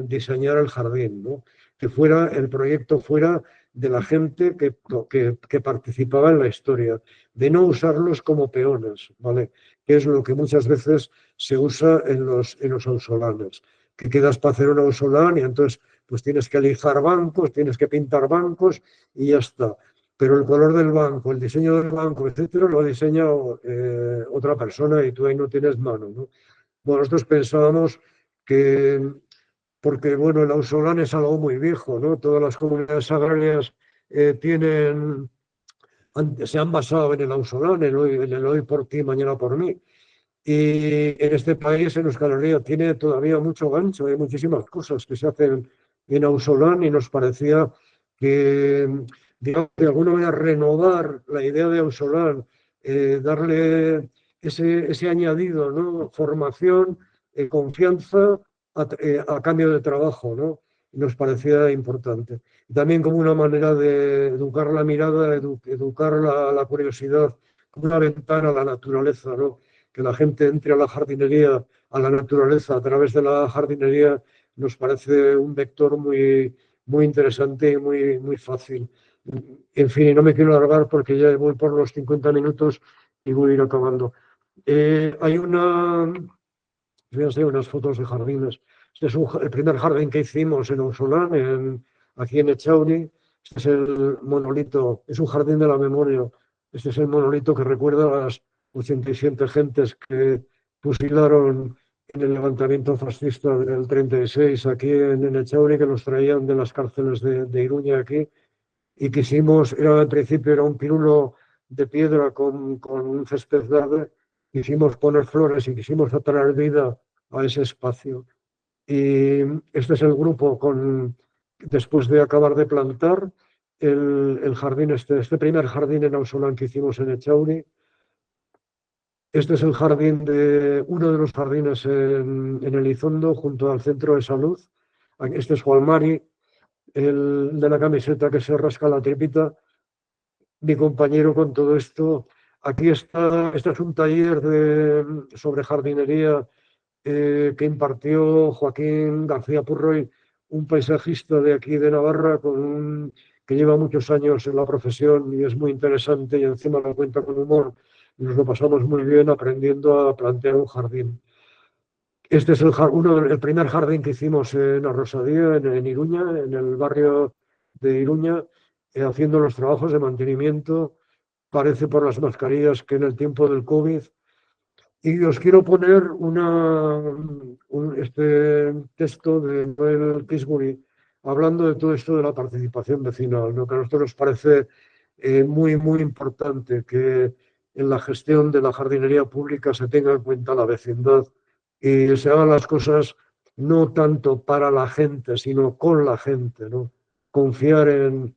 diseñar el jardín, ¿no? Que fuera, el proyecto fuera de la gente que participaba en la historia, de no usarlos como peones, ¿vale? Que es lo que muchas veces se usa en los ausolanes, que quedas para hacer un ausolán y entonces pues tienes que lijar bancos, tienes que pintar bancos y ya está. Pero el color del banco, el diseño del banco, etcétera, lo ha diseñado otra persona y tú ahí no tienes mano, ¿no? Bueno, nosotros pensábamos que, porque bueno, el ausolán es algo muy viejo, ¿no? Todas las comunidades agrarias se han basado en el ausolán, en el hoy por ti, mañana por mí. Y en este país, en Euskal Herria, tiene todavía mucho gancho, hay muchísimas cosas que se hacen en ausolán y nos parecía que, digamos, de alguna manera renovar la idea de ausolán, darle ese añadido, ¿no? Formación, confianza a cambio de trabajo, ¿no? Nos parecía importante. También como una manera de educar la mirada, educar la curiosidad, como una ventana a la naturaleza, ¿no? Que la gente entre a la jardinería, a la naturaleza a través de la jardinería, nos parece un vector muy interesante y muy fácil. En fin, y no me quiero alargar porque ya voy por los 50 minutos y voy a ir acabando. Hay voy a enseñar unas fotos de jardines. Este es el primer jardín que hicimos en Ausolán, aquí en Echauri. Este es el monolito, es un jardín de la memoria. Este es el monolito que recuerda a las 87 gentes que fusilaron en el levantamiento fascista del 36 aquí en Echauri, que los traían de las cárceles de Iruña aquí. Y al principio era un pirulo de piedra con un césped verde. Quisimos poner flores y quisimos atraer vida a ese espacio. Y este es el grupo después de acabar de plantar. el jardín, este primer jardín en Ausolán que hicimos en Echauri. Este es el jardín uno de los jardines en Elizondo, junto al centro de salud. Este es Juan Mari, el de la camiseta que se rasca la tripita, mi compañero con todo esto. Aquí está, este es un taller sobre jardinería que impartió Joaquín García Purroy, un paisajista de aquí de Navarra, que lleva muchos años en la profesión y es muy interesante y encima lo cuenta con humor. Nos lo pasamos muy bien aprendiendo a plantear un jardín. Este es el primer jardín que hicimos en Arrosadía, en Iruña, en el barrio de Iruña, haciendo los trabajos de mantenimiento. Parece por las mascarillas que en el tiempo del COVID. Y os quiero poner este texto de Noel Kingsbury hablando de todo esto de la participación vecinal, ¿no? Que a nosotros nos parece muy, muy importante que en la gestión de la jardinería pública se tenga en cuenta la vecindad y se hagan las cosas no tanto para la gente, sino con la gente, ¿no? Confiar en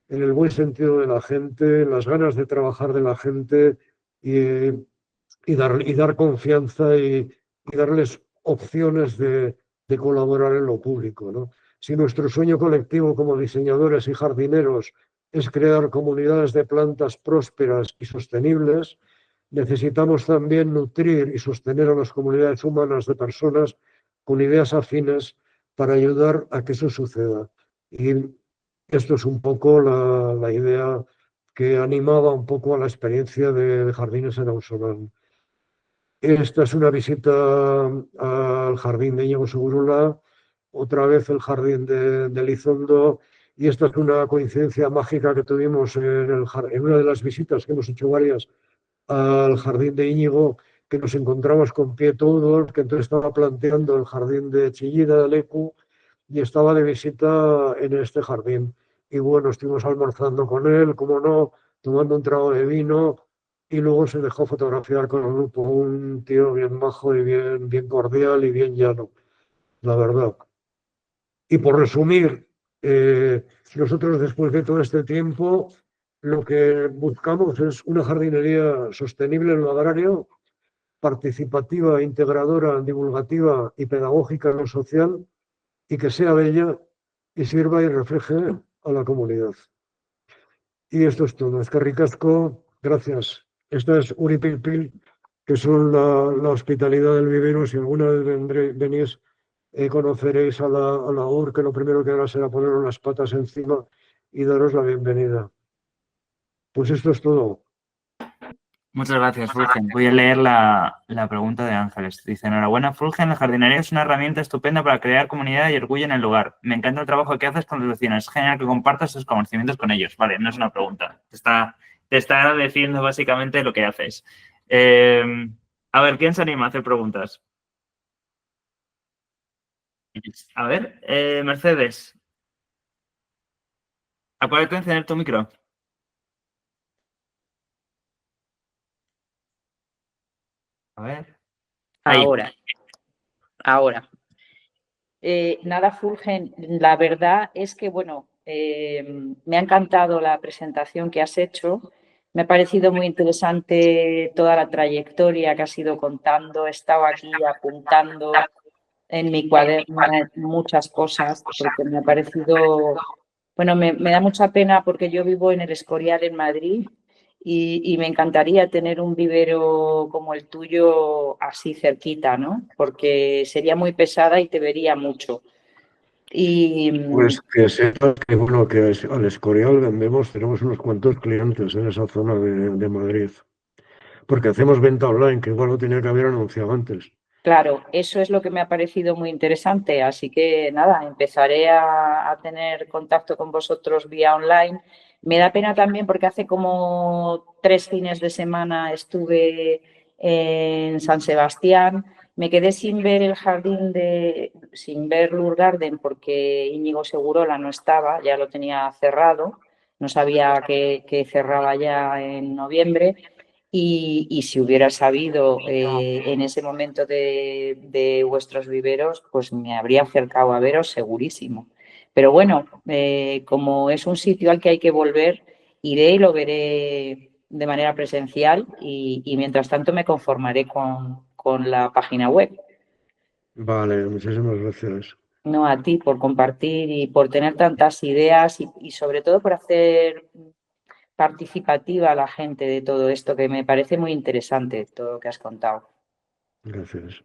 en el buen sentido de la gente, en las ganas de trabajar de la gente y, y dar confianza y darles opciones de colaborar en lo público, ¿no? Si nuestro sueño colectivo como diseñadores y jardineros es crear comunidades de plantas prósperas y sostenibles, necesitamos también nutrir y sostener a las comunidades humanas de personas con ideas afines para ayudar a que eso suceda. Y esto es un poco la idea que animaba un poco a la experiencia de Jardines en Ausolán. Esta es una visita al jardín de Íñigo Segurola, otra vez el jardín de Elizondo, y esta es una coincidencia mágica que tuvimos en una de las visitas, que hemos hecho varias, al jardín de Íñigo, que nos encontramos con Piet Oudol, que entonces estaba planteando el jardín de Chillida de Lecu, y estaba de visita en este jardín. Y bueno, estuvimos almorzando con él, como no, tomando un trago de vino, y luego se dejó fotografiar con el grupo, un tío bien majo y bien cordial y bien llano, la verdad. Y por resumir, nosotros después de todo este tiempo, lo que buscamos es una jardinería sostenible en lo agrario, participativa, integradora, divulgativa y pedagógica en lo social, y que sea bella y sirva y refleje a la comunidad. Y esto es todo. Es que ricasco, gracias. Esta es Uripilpil, que son la hospitalidad del vivero. Si alguna vez venís, conoceréis a la UR, que lo primero que hará será poner unas patas encima y daros la bienvenida. Pues esto es todo. Muchas gracias, Fulgen. Voy a leer la pregunta de Ángeles. Dice, enhorabuena, Fulgen, la jardinería es una herramienta estupenda para crear comunidad y orgullo en el lugar. Me encanta el trabajo que haces con los vecinos. Es genial que compartas tus conocimientos con ellos. Vale, no es una pregunta. Te está agradeciendo básicamente lo que haces. A ver, ¿quién se anima a hacer preguntas? A ver, Mercedes, acuérdate de encender tu micro. A ver. Ahí. Ahora. Nada, Fulgen, la verdad es que, bueno, me ha encantado la presentación que has hecho. Me ha parecido muy interesante toda la trayectoria que has ido contando. He estado aquí apuntando en mi cuaderno muchas cosas porque me ha parecido, bueno, me da mucha pena porque yo vivo en el Escorial en Madrid y me encantaría tener un vivero como el tuyo así cerquita, ¿no? Porque sería muy pesada y te vería mucho. Pues que sepas que, bueno, que al Escorial tenemos unos cuantos clientes en esa zona de Madrid, porque hacemos venta online, que igual lo tenía que haber anunciado antes. Claro, eso es lo que me ha parecido muy interesante. Así que nada, empezaré a tener contacto con vosotros vía online. Me da pena también porque hace como 3 fines de semana estuve en San Sebastián. Me quedé sin ver el jardín sin ver Lur Garden porque Íñigo Segurola no estaba, ya lo tenía cerrado. No sabía que cerraba ya en noviembre. Y si hubiera sabido en ese momento de vuestros viveros, pues me habría acercado a veros segurísimo. Pero bueno, como es un sitio al que hay que volver, iré y lo veré de manera presencial y mientras tanto me conformaré con la página web. Vale, muchísimas gracias. No, a ti por compartir y por tener tantas ideas y sobre todo por hacer participativa a la gente de todo esto, que me parece muy interesante todo lo que has contado. Gracias.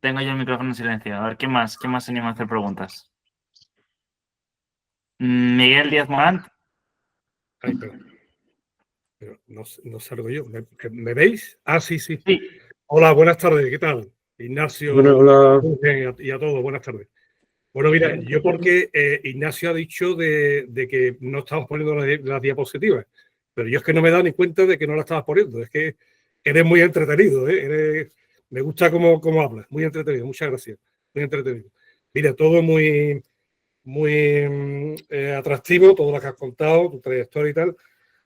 Tengo yo el micrófono en silencio. A ver, ¿qué más se anima a hacer preguntas? Miguel Díaz Morant. Ay, pero no salgo yo. ¿Me veis? Ah, sí. Sí. Hola, buenas tardes. ¿Qué tal? Ignacio, Bueno, hola. y a todos, buenas tardes. Bueno, mira, yo porque Ignacio ha dicho de que no estamos poniendo las diapositivas, pero yo es que no me he dado ni cuenta de que no las estabas poniendo. Es que eres muy entretenido, ¿eh? Me gusta cómo hablas, muy entretenido. Muchas gracias, muy entretenido. Mira, todo muy atractivo, todo lo que has contado, tu trayectoria y tal.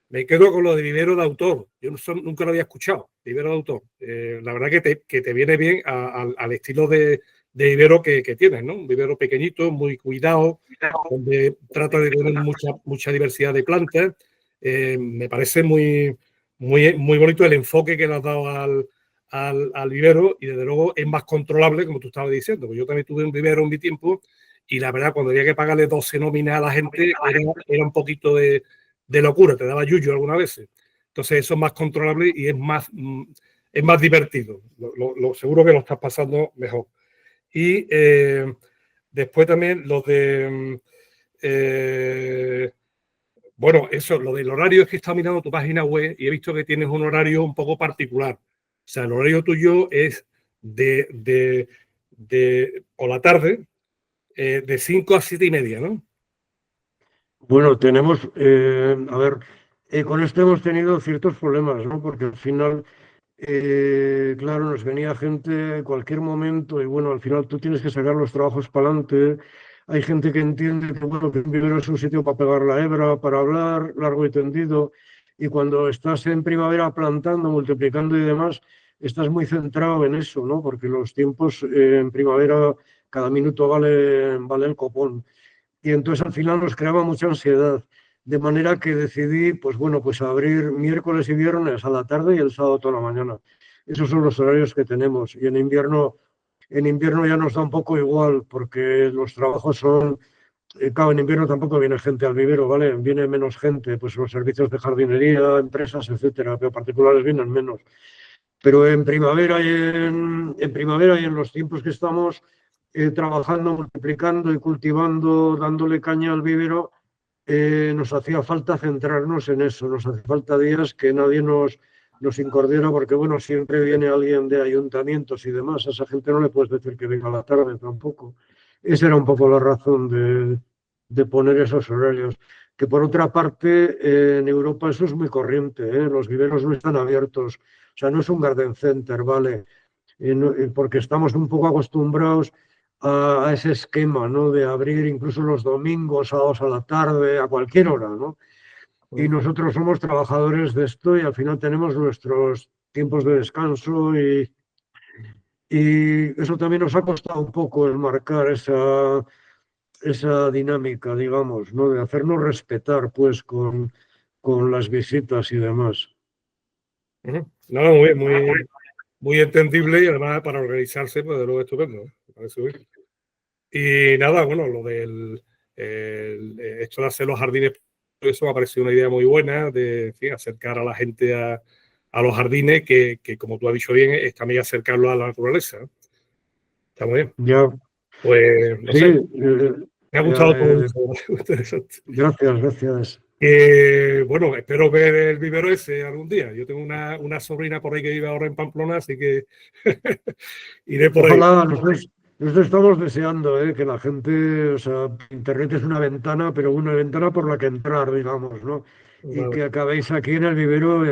Me quedo con lo de vivero de autor. Yo nunca lo había escuchado, vivero de autor. La verdad que te viene bien al estilo de vivero que tienes, ¿no? Un vivero pequeñito, muy cuidado, donde trata de tener mucha diversidad de plantas. Me parece muy bonito el enfoque que le has dado al vivero y desde luego es más controlable, como tú estabas diciendo. Yo también tuve un vivero en mi tiempo y la verdad cuando había que pagarle 12 nóminas a la gente era un poquito de locura, te daba yuyu algunas veces. Entonces eso es más controlable y es más divertido. Seguro que lo estás pasando mejor. Y después también lo de... bueno, eso, lo del horario es que he estado mirando tu página web y he visto que tienes un horario un poco particular. O sea, el horario tuyo es por la tarde, de 5 a 7 y media, ¿no? Bueno, tenemos, a ver, con esto hemos tenido ciertos problemas, ¿no? Porque al final, claro, nos venía gente en cualquier momento y bueno, al final tú tienes que sacar los trabajos para adelante. Hay gente que entiende que, bueno, que un vivero es un sitio para pegar la hebra, para hablar largo y tendido. Y cuando estás en primavera plantando, multiplicando y demás, estás muy centrado en eso, ¿no? Porque los tiempos en primavera, cada minuto vale el copón. Y entonces al final nos creaba mucha ansiedad, de manera que decidí, pues bueno, pues abrir miércoles y viernes a la tarde y el sábado toda la mañana. Esos son los horarios que tenemos. Y en invierno ya nos da un poco igual, porque los trabajos son, claro, en invierno tampoco viene gente al vivero, ¿vale? Viene menos gente, pues los servicios de jardinería, empresas, etcétera, pero particulares vienen menos. Pero en primavera y en los tiempos que estamos trabajando, multiplicando y cultivando, dándole caña al vivero, nos hacía falta centrarnos en eso, nos hace falta días que nadie nos incordiera, porque bueno, siempre viene alguien de ayuntamientos y demás, a esa gente no le puedes decir que venga a la tarde tampoco. Esa era un poco la razón de poner esos horarios. Que por otra parte, en Europa eso es muy corriente, ¿eh? Los viveros no están abiertos, o sea, no es un garden center, ¿vale? Porque estamos un poco acostumbrados a ese esquema, ¿no? De abrir incluso los domingos, sábados a la tarde, a cualquier hora, ¿no? Y nosotros somos trabajadores de esto y al final tenemos nuestros tiempos de descanso y eso también nos ha costado un poco el marcar esa dinámica, digamos, ¿no? De hacernos respetar, pues, con las visitas y demás. No, muy entendible y además para organizarse, pues de luego estupendo. Y nada, bueno, lo del esto de hacer los jardines, eso me ha parecido una idea muy buena de, en fin, acercar a la gente a los jardines, que como tú has dicho bien, es también acercarlo a la naturaleza. Está muy bien. Ya, Pues no sí, sé, me ha gustado todo eh, eso. Interesante. gracias. Bueno, espero ver el vivero ese algún día. Yo tengo una sobrina por ahí que vive ahora en Pamplona, así que iré por ahí. Ojalá, nosotros estamos deseando que la gente, o sea, Internet es una ventana, pero una ventana por la que entrar, digamos, ¿no? Y Vale. que acabéis aquí en el vivero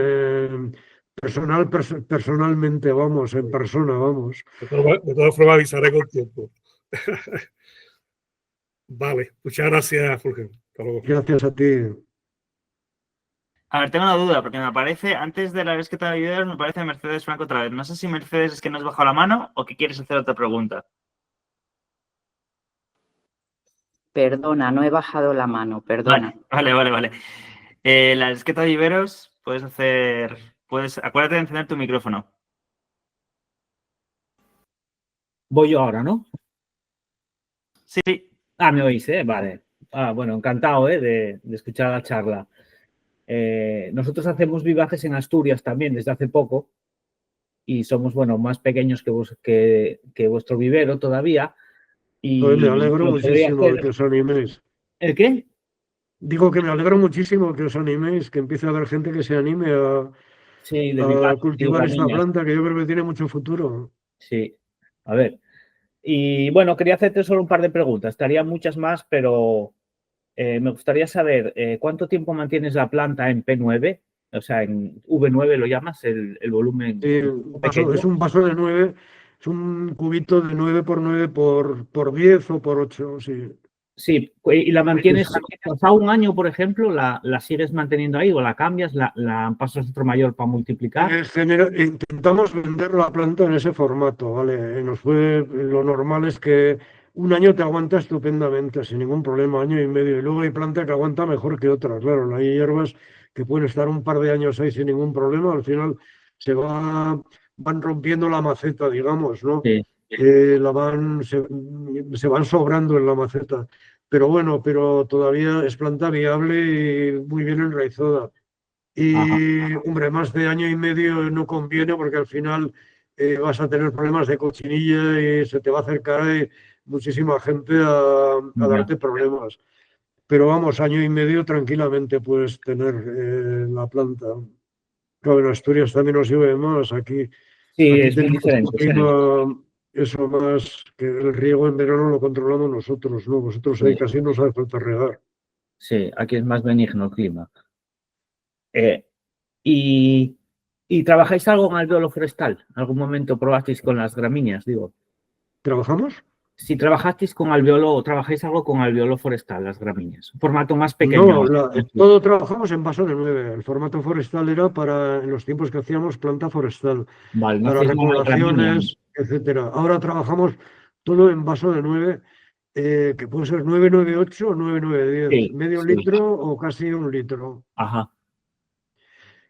personalmente, vamos, en persona, vamos. De todas formas, avisaré con tiempo. Vale, muchas gracias, Fulgen. Hasta luego. Gracias a ti. A ver, tengo una duda, porque me aparece, antes de la vez que te he videos, me parece Mercedes Franco otra vez. No sé si Mercedes es que no has bajado la mano o que quieres hacer otra pregunta. Perdona, no he bajado la mano, perdona. Vale. La esqueta de viveros, acuérdate de encender tu micrófono. Voy yo ahora, ¿no? Sí. Ah, me oís, ¿eh? Vale. Bueno, encantado, de escuchar la charla. Nosotros hacemos vivaces en Asturias también desde hace poco y somos, bueno, más pequeños que vuestro vivero todavía. Y Me alegro lo podría muchísimo de hacer. que os animéis. ¿El qué? Digo que me alegro muchísimo que os animéis, que empiece a haber gente que se anime Sí, de a vivaces y cultivar esta gramíneas. planta, que yo creo que tiene mucho futuro. Sí. A ver. Y bueno, quería hacerte solo un par de preguntas. Estarían muchas más, pero me gustaría saber cuánto tiempo mantienes la planta en P9, o sea, en V9 lo llamas, el volumen pequeño. Es un vaso de 9, es un cubito de 9 por 9 por 10 o por 8, sí. Sí, y la mantienes, pasado un año, por ejemplo, la sigues manteniendo ahí o la cambias, la pasas a otro mayor para multiplicar. Intentamos vender la planta en ese formato, ¿vale? Lo normal es que un año te aguanta estupendamente, sin ningún problema, año y medio. Y luego hay planta que aguanta mejor que otras, claro. Hay hierbas que pueden estar un par de años ahí sin ningún problema. Al final van rompiendo la maceta, digamos, ¿no? Sí. Se van sobrando en la maceta. Pero bueno, pero todavía es planta viable y muy bien enraizada. Ajá. Y, hombre, más de año y medio no conviene porque al final vas a tener problemas de cochinilla y se te va a acercar muchísima gente a Ya. darte problemas. Pero vamos, año y medio tranquilamente puedes tener la planta. Claro, en Asturias también nos llueve más. Sí, Aquí es muy tenemos un diferente. Sí. clima, eso más, que el riego en verano lo controlamos nosotros, ¿no? Vosotros ahí Sí, casi no os hace falta regar. sí, aquí es más benigno el clima. Eh, y, ¿Y trabajáis algo en alveolo forestal? ¿Algún momento probasteis con las gramíneas, digo? ¿Trabajamos? Si trabajasteis con alveolo, trabajáis algo con alveolo forestal, las gramíneas. Un formato más pequeño. No, todo trabajamos en vaso de 9. El formato forestal era para, en los tiempos que hacíamos, planta forestal, Vale, no para hacéis nada de gramínea. repoblaciones, etcétera. Ahora trabajamos todo en vaso de 9, que puede ser 998 o 9910, Sí, medio sí. litro o casi un litro. Ajá.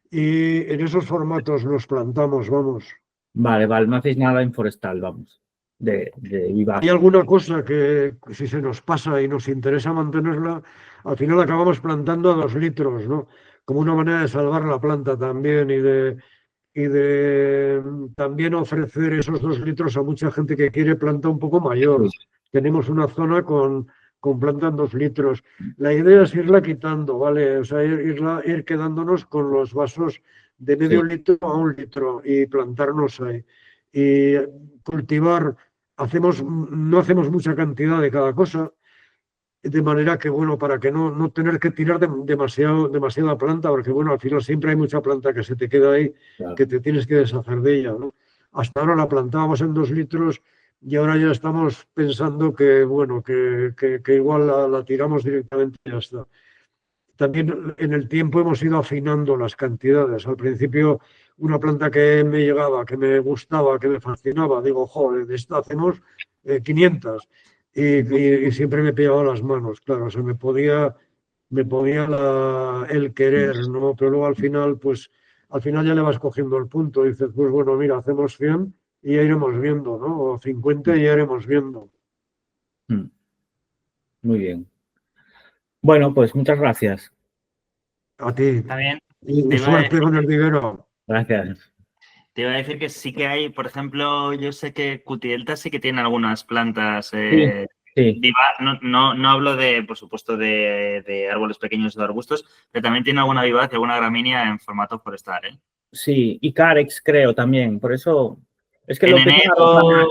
Y en esos formatos los plantamos, vamos. Vale, no hacéis nada en forestal, vamos, de Hay vivaces. alguna cosa que si se nos pasa y nos interesa mantenerla, al final acabamos plantando a 2 litros, ¿no? Como una manera de salvar la planta también y de también ofrecer esos 2 litros a mucha gente que quiere planta un poco mayor. Tenemos una zona con planta en 2 litros. La idea es irla quitando, ¿vale? O sea, ir quedándonos con los vasos de medio Sí. litro a 1 litro y plantarnos ahí. Y cultivar, no hacemos mucha cantidad de cada cosa, de manera que, bueno, para que no tener que tirar demasiada planta, porque, bueno, al final siempre hay mucha planta que se te queda ahí, Claro. que te tienes que deshacer de ella, ¿no? Hasta ahora la plantábamos en 2 litros y ahora ya estamos pensando que, bueno, que igual la tiramos directamente y ya está. También en el tiempo hemos ido afinando las cantidades. Al principio, una planta que me llegaba, que me gustaba, que me fascinaba, digo, joder, de esta hacemos 500. Y siempre me pillaba las manos, claro, o sea, me podía el querer, ¿no? Pero luego al final ya le vas cogiendo el punto. Dices, pues bueno, mira, hacemos 100 y ya iremos viendo, ¿no? O 50 y ya iremos viendo. Muy bien. Bueno, pues muchas gracias. A ti. Está bien. Y suerte con el vivero. Gracias. Te iba a decir que sí que hay, por ejemplo, yo sé que Cutielta sí que tiene algunas plantas Sí. no hablo de, por supuesto, de árboles pequeños o de arbustos, pero también tiene alguna vivaz y alguna gramínea en formato forestal, ¿eh? Sí, y Carex creo también. Por eso es que En lo que enero,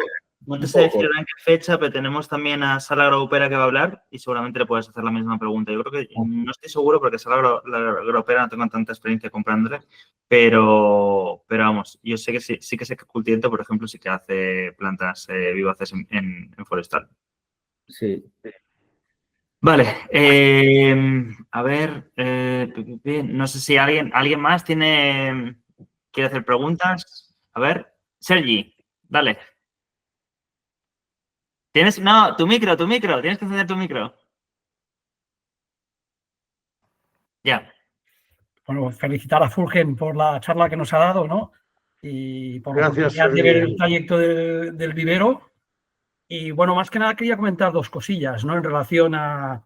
no te un sé decir poco. en qué fecha, pero tenemos también a Sala Agroupera que va a hablar y seguramente le puedes hacer la misma pregunta. Yo creo que no estoy seguro porque Sala Agroupera no tengo tanta experiencia comprándole, pero vamos, yo sé que sí que sé que Cultiento, por ejemplo, sí que hace plantas vivaces en forestal. Sí. Vale, a ver, no sé si alguien más quiere hacer preguntas. A ver, Sergi, dale. No, tu micro, tienes que encender tu micro. Ya. Bueno, felicitar a Fulgen por la charla que nos ha dado, ¿no? Y por la Gracias, oportunidad de ver Sergi. el trayecto del vivero. Y bueno, más que nada quería comentar dos cosillas, ¿no? En relación a...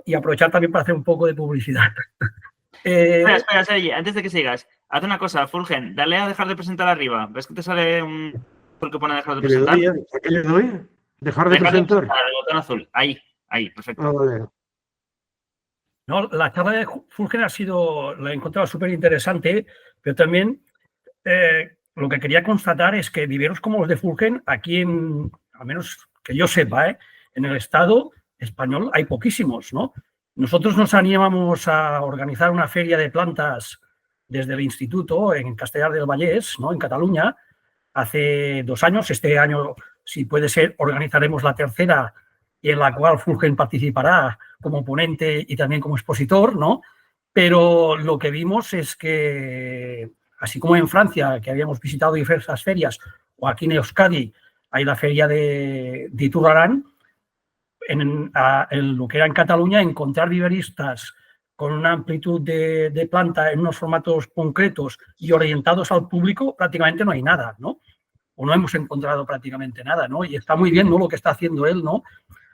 Y aprovechar también para hacer un poco de publicidad. Espera, Sergi, antes de que sigas, haz una cosa, Fulgen, dale a dejar de presentar arriba. ¿Ves que te sale un que pone dejar de ¿Qué le presentar? doy? ¿A qué le doy? ¿Dejar de Dejar de presentar? presentar, el botón azul. Ahí, perfecto. Ah, vale. No, la charla de Fulgen la he encontrado súper interesante, pero también lo que quería constatar es que viveros como los de Fulgen, aquí al menos que yo sepa, en el Estado español hay poquísimos, ¿no? Nosotros nos animamos a organizar una feria de plantas desde el instituto en Castellar del Vallès, ¿no? En Cataluña, hace 2 años. Este año, si puede ser, organizaremos la tercera, y en la cual Fulgen participará como ponente y también como expositor, ¿no? Pero lo que vimos es que, así como en Francia, que habíamos visitado diversas ferias, o aquí en Euskadi hay la feria de Iturrarán, en lo que era en Cataluña, encontrar viveristas con una amplitud de planta en unos formatos concretos y orientados al público, prácticamente no hay nada, ¿no? O no hemos encontrado prácticamente nada, ¿no? Y está muy bien, ¿no?, lo que está haciendo él, ¿no?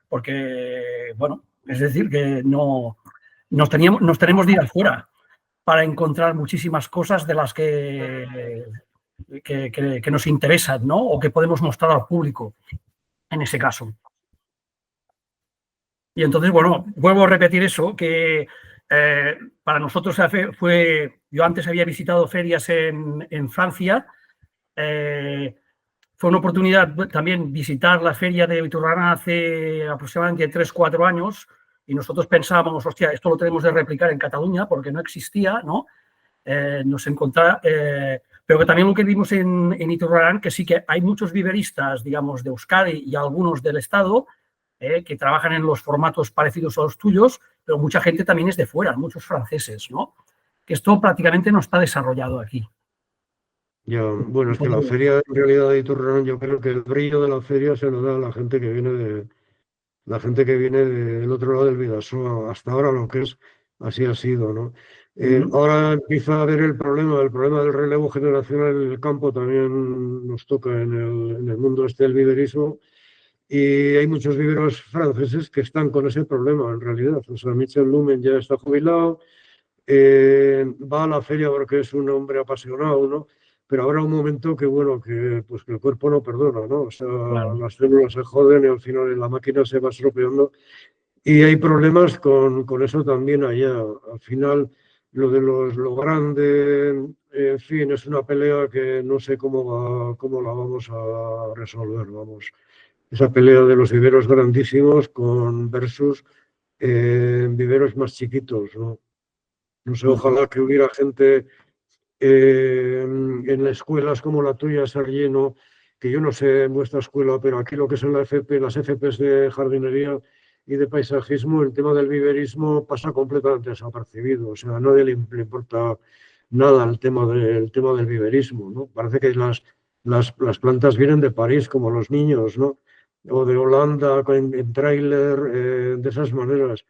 Porque, bueno, es decir, que no nos tenemos de ir afuera para encontrar muchísimas cosas de las que nos interesan, ¿no? O que podemos mostrar al público, en ese caso. Y entonces, bueno, vuelvo a repetir eso, que para nosotros yo antes había visitado ferias en Francia, fue una oportunidad también visitar la feria de Iturrarán hace aproximadamente 3-4 años, y nosotros pensábamos, hostia, esto lo tenemos de replicar en Cataluña porque no existía, ¿no? Pero que también lo que vimos en Iturrarán, que sí que hay muchos viveristas, digamos, de Euskadi y algunos del Estado, que trabajan en los formatos parecidos a los tuyos, pero mucha gente también es de fuera, muchos franceses, ¿no? Que esto prácticamente no está desarrollado aquí. Ya, bueno, es que la feria en realidad de Iturrarán, yo creo que el brillo de la feria se lo da a la gente que viene del otro lado del Bidasoa. Hasta ahora lo que es, así ha sido, ¿no? Ahora empieza a haber el problema del relevo generacional en el campo, también nos toca en el mundo este del viverismo, y hay muchos viveros franceses que están con ese problema en realidad. O sea, Michel Lumen ya está jubilado, va a la feria porque es un hombre apasionado, ¿no? Pero habrá un momento que, bueno, pues que el cuerpo no perdona, ¿no? O sea, Claro. Las células se joden y al final la máquina se va estropeando. Y hay problemas con eso también allá. Al final, lo grande, en fin, es una pelea que no sé cómo la vamos a resolver, vamos. Esa pelea de los viveros grandísimos versus viveros más chiquitos, ¿no? No sé, ojalá que hubiera gente en escuelas como la tuya, Sergi, ¿no? Que yo no sé en vuestra escuela, pero aquí lo que son las FPs de jardinería y de paisajismo, el tema del viverismo pasa completamente desapercibido. O sea, a nadie le importa nada el tema del viverismo, ¿no? Parece que las plantas vienen de París, como los niños, ¿no? O de Holanda, en tráiler, de esas maneras.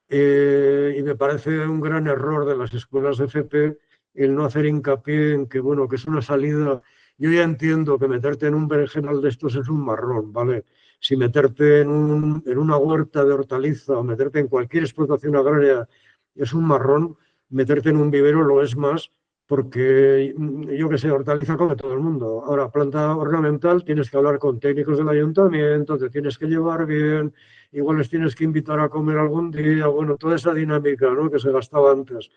Y me parece un gran error de las escuelas de FP el no hacer hincapié en que, bueno, que es una salida. Yo ya entiendo que meterte en un berenjenal de estos es un marrón, ¿vale? Si meterte en una huerta de hortaliza o meterte en cualquier explotación agraria es un marrón, meterte en un vivero lo es más, porque yo que sé, hortaliza come todo el mundo. Ahora, planta ornamental, tienes que hablar con técnicos del ayuntamiento, te tienes que llevar bien, igual les tienes que invitar a comer algún día, bueno, toda esa dinámica, ¿no?, que se gastaba antes.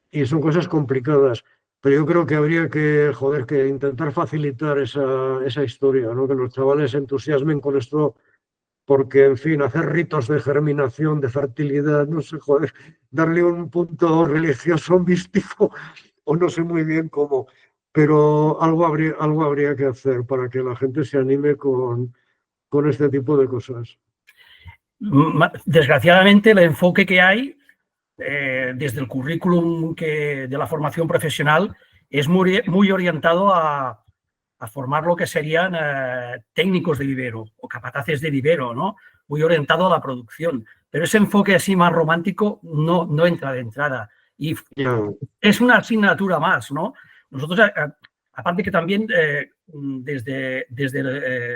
Y son cosas complicadas, pero yo creo que habría que, que intentar facilitar esa historia, ¿no?, que los chavales se entusiasmen con esto, porque, en fin, hacer ritos de germinación, de fertilidad, no sé, darle un punto religioso, místico, o no sé muy bien cómo, pero algo habría que hacer para que la gente se anime con este tipo de cosas. Desgraciadamente, el enfoque que hay desde el currículum de la formación profesional es muy orientado a formar lo que serían técnicos de vivero o capataces de vivero, ¿no? muy orientado a la producción. Pero ese enfoque así más romántico no entra de entrada. Y es una asignatura más, ¿no? Nosotros, aparte que también desde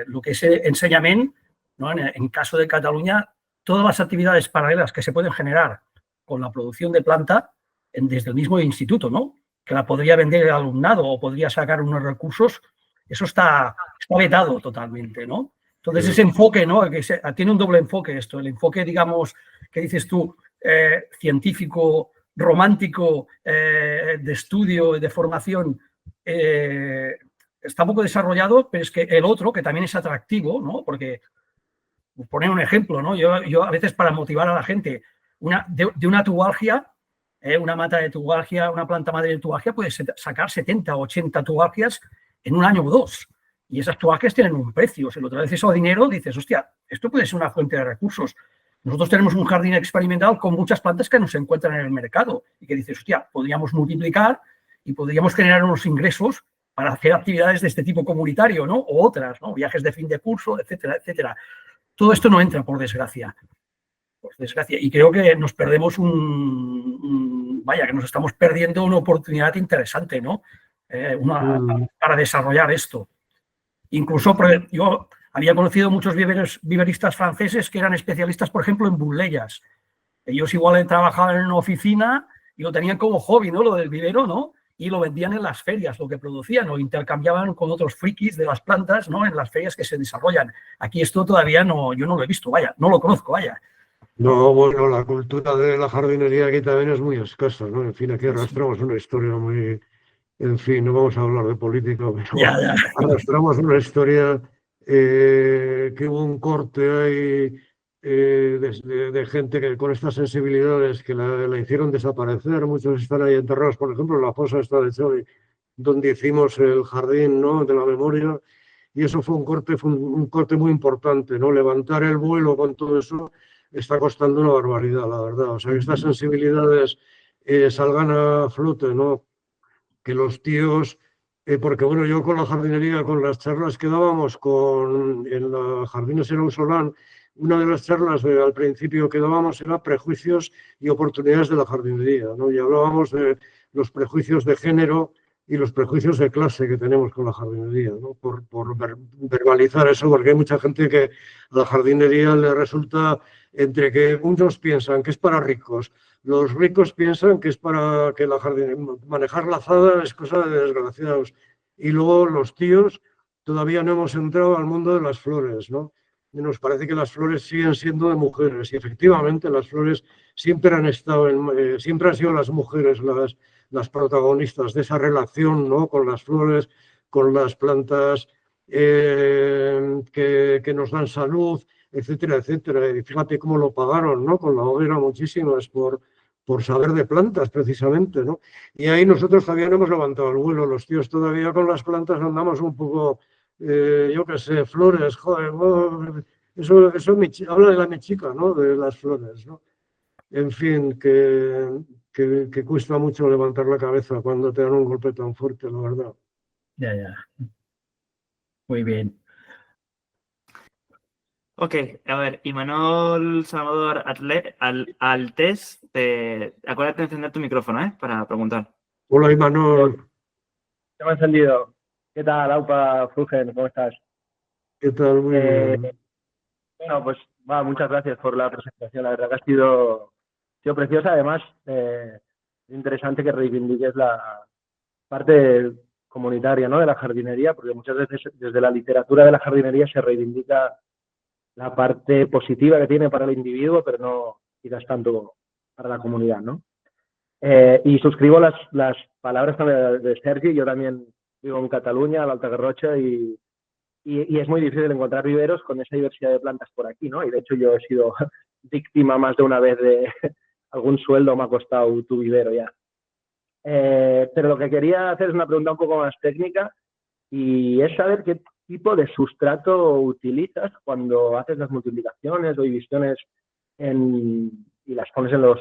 lo que es enseñamiento, ¿no? En caso de Cataluña, todas las actividades paralelas que se pueden generar con la producción de planta desde el mismo instituto, ¿no? Que la podría vender el alumnado o podría sacar unos recursos, eso está vetado totalmente, ¿no? Entonces, ese enfoque, ¿no? Que tiene un doble enfoque esto, el enfoque, digamos, que dices tú, científico, romántico, de estudio, de formación, está un poco desarrollado, pero es que el otro, que también es atractivo, ¿no? Porque, poner un ejemplo, ¿no? Yo a veces para motivar a la gente, de una tubalgia, una mata de tubalgia, una planta madre de tubalgia, puedes sacar 70 o 80 tubalgias en un año o dos. Y esas tubalgias tienen un precio. Si lo traes eso a dinero, dices, hostia, esto puede ser una fuente de recursos. Nosotros tenemos un jardín experimental con muchas plantas que no se encuentran en el mercado y que dices, hostia, podríamos multiplicar y podríamos generar unos ingresos para hacer actividades de este tipo comunitario, ¿no? O otras, ¿no? Viajes de fin de curso, etcétera, etcétera. Todo esto no entra, por desgracia. Por desgracia. Y creo que nos perdemos vaya, que nos estamos perdiendo una oportunidad interesante, ¿no? Para desarrollar esto. Incluso yo había conocido muchos viveristas franceses que eran especialistas, por ejemplo, en bulleyas. Ellos igual trabajaban en una oficina y lo tenían como hobby, ¿no? Lo del vivero, ¿no? Y lo vendían en las ferias, lo que producían, o intercambiaban con otros frikis de las plantas, ¿no? En las ferias que se desarrollan. Aquí esto todavía yo no lo he visto, vaya, no lo conozco, vaya. No, bueno, la cultura de la jardinería aquí también es muy escasa, ¿no? En fin, aquí arrastramos una historia muy... En fin, no vamos a hablar de política, pero arrastramos una historia que hubo un corte ahí de gente que con estas sensibilidades que la hicieron desaparecer. Muchos están ahí enterrados, por ejemplo, en la fosa esta de Chori, donde hicimos el jardín, ¿no? De la memoria. Y eso fue un corte muy importante, ¿no? Levantar el vuelo con todo eso está costando una barbaridad, la verdad. O sea, que estas sensibilidades salgan a flote, ¿no? Que los tíos, porque bueno, yo con la jardinería, con las charlas que dábamos en la Jardines Hereu Solán, una de las charlas al principio que dábamos era prejuicios y oportunidades de la jardinería, ¿no? Y hablábamos de los prejuicios de género y los prejuicios de clase que tenemos con la jardinería, ¿no? Por verbalizar eso, porque hay mucha gente que a la jardinería le resulta, entre que unos piensan que es para ricos, los ricos piensan que es para que la jardinería, manejar la azada es cosa de desgraciados. Y luego los tíos todavía no hemos entrado al mundo de las flores, ¿no? Y nos parece que las flores siguen siendo de mujeres. Y efectivamente las flores siempre han estado, siempre han sido las mujeres las protagonistas de esa relación, ¿no? Con las flores, con las plantas que nos dan salud, etcétera, etcétera. Y fíjate cómo lo pagaron, ¿no? Con la hoguera muchísimas por saber de plantas, precisamente, ¿no? Y ahí nosotros todavía no hemos levantado el vuelo. Los tíos todavía con las plantas andamos un poco, yo qué sé, flores, joder, eso habla de la mechica, ¿no? De las flores, ¿no? En fin, que cuesta mucho levantar la cabeza cuando te dan un golpe tan fuerte, la verdad. Ya. Muy bien. Ok, a ver, Imanol Salvador Altés, acuérdate de encender tu micrófono, para preguntar. Hola, Imanol. Se me ha encendido. ¿Qué tal, Aupa, Frugen? ¿Cómo estás? ¿Qué tal? Muy bien. Bueno, pues muchas gracias por la presentación. La verdad que ha sido preciosa. Además, es interesante que reivindiques la parte comunitaria, ¿no? De la jardinería, porque muchas veces desde la literatura de la jardinería se reivindica la parte positiva que tiene para el individuo, pero no quizás tanto para la comunidad, ¿no? Y suscribo las palabras de Sergi. Yo también vivo en Cataluña, a la Alta Garrotxa, y es muy difícil encontrar viveros con esa diversidad de plantas por aquí, ¿no? Y de hecho yo he sido víctima más de una vez de algún sueldo me ha costado tu vivero ya. Pero lo que quería hacer es una pregunta un poco más técnica, y es saber qué tipo de sustrato utilizas cuando haces las multiplicaciones o divisiones y las pones en los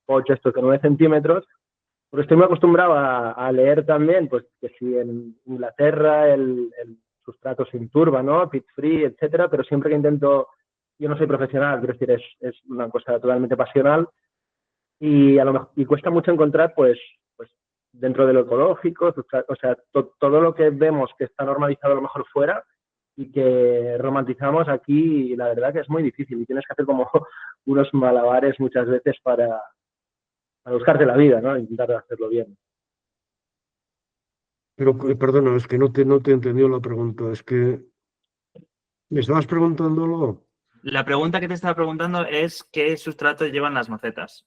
pots estos de 9 centímetros, porque estoy muy acostumbrado a leer también, pues que si en Inglaterra el sustrato se inturba, ¿no? Pit free, etcétera, pero siempre que intento yo no soy profesional, quiero decir, es una cosa totalmente pasional y a lo mejor y cuesta mucho encontrar, pues dentro de lo ecológico, o sea, todo lo que vemos que está normalizado a lo mejor fuera y que romantizamos aquí, la verdad que es muy difícil y tienes que hacer como unos malabares muchas veces para buscarte la vida, ¿no? Intentar hacerlo bien. Pero, perdona, es que no te he entendido la pregunta. Es que me estabas preguntando algo. La pregunta que te estaba preguntando es qué sustrato llevan las macetas.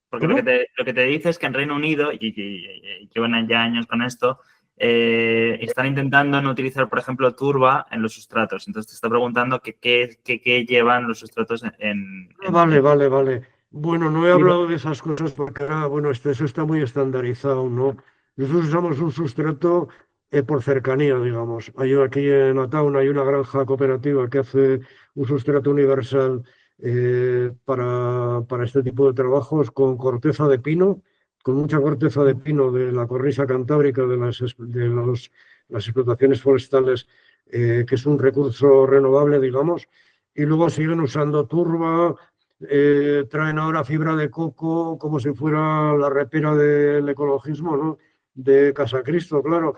Porque ¿Cómo? lo que te dice es que en Reino Unido, y llevan ya años con esto, están intentando no utilizar, por ejemplo, turba en los sustratos. Entonces te está preguntando qué llevan los sustratos en Vale. Bueno, no he hablado de esas cosas porque ahora, bueno, eso está muy estandarizado, ¿no? Nosotros usamos un sustrato por cercanía, digamos. Aquí en Ataun hay una granja cooperativa que hace un sustrato universal para este tipo de trabajos con corteza de pino, con mucha corteza de pino de la cornisa cantábrica las explotaciones forestales, que es un recurso renovable, digamos, y luego siguen usando turba. Traen ahora fibra de coco como si fuera la repera del ecologismo, ¿no? De Casa Cristo, claro.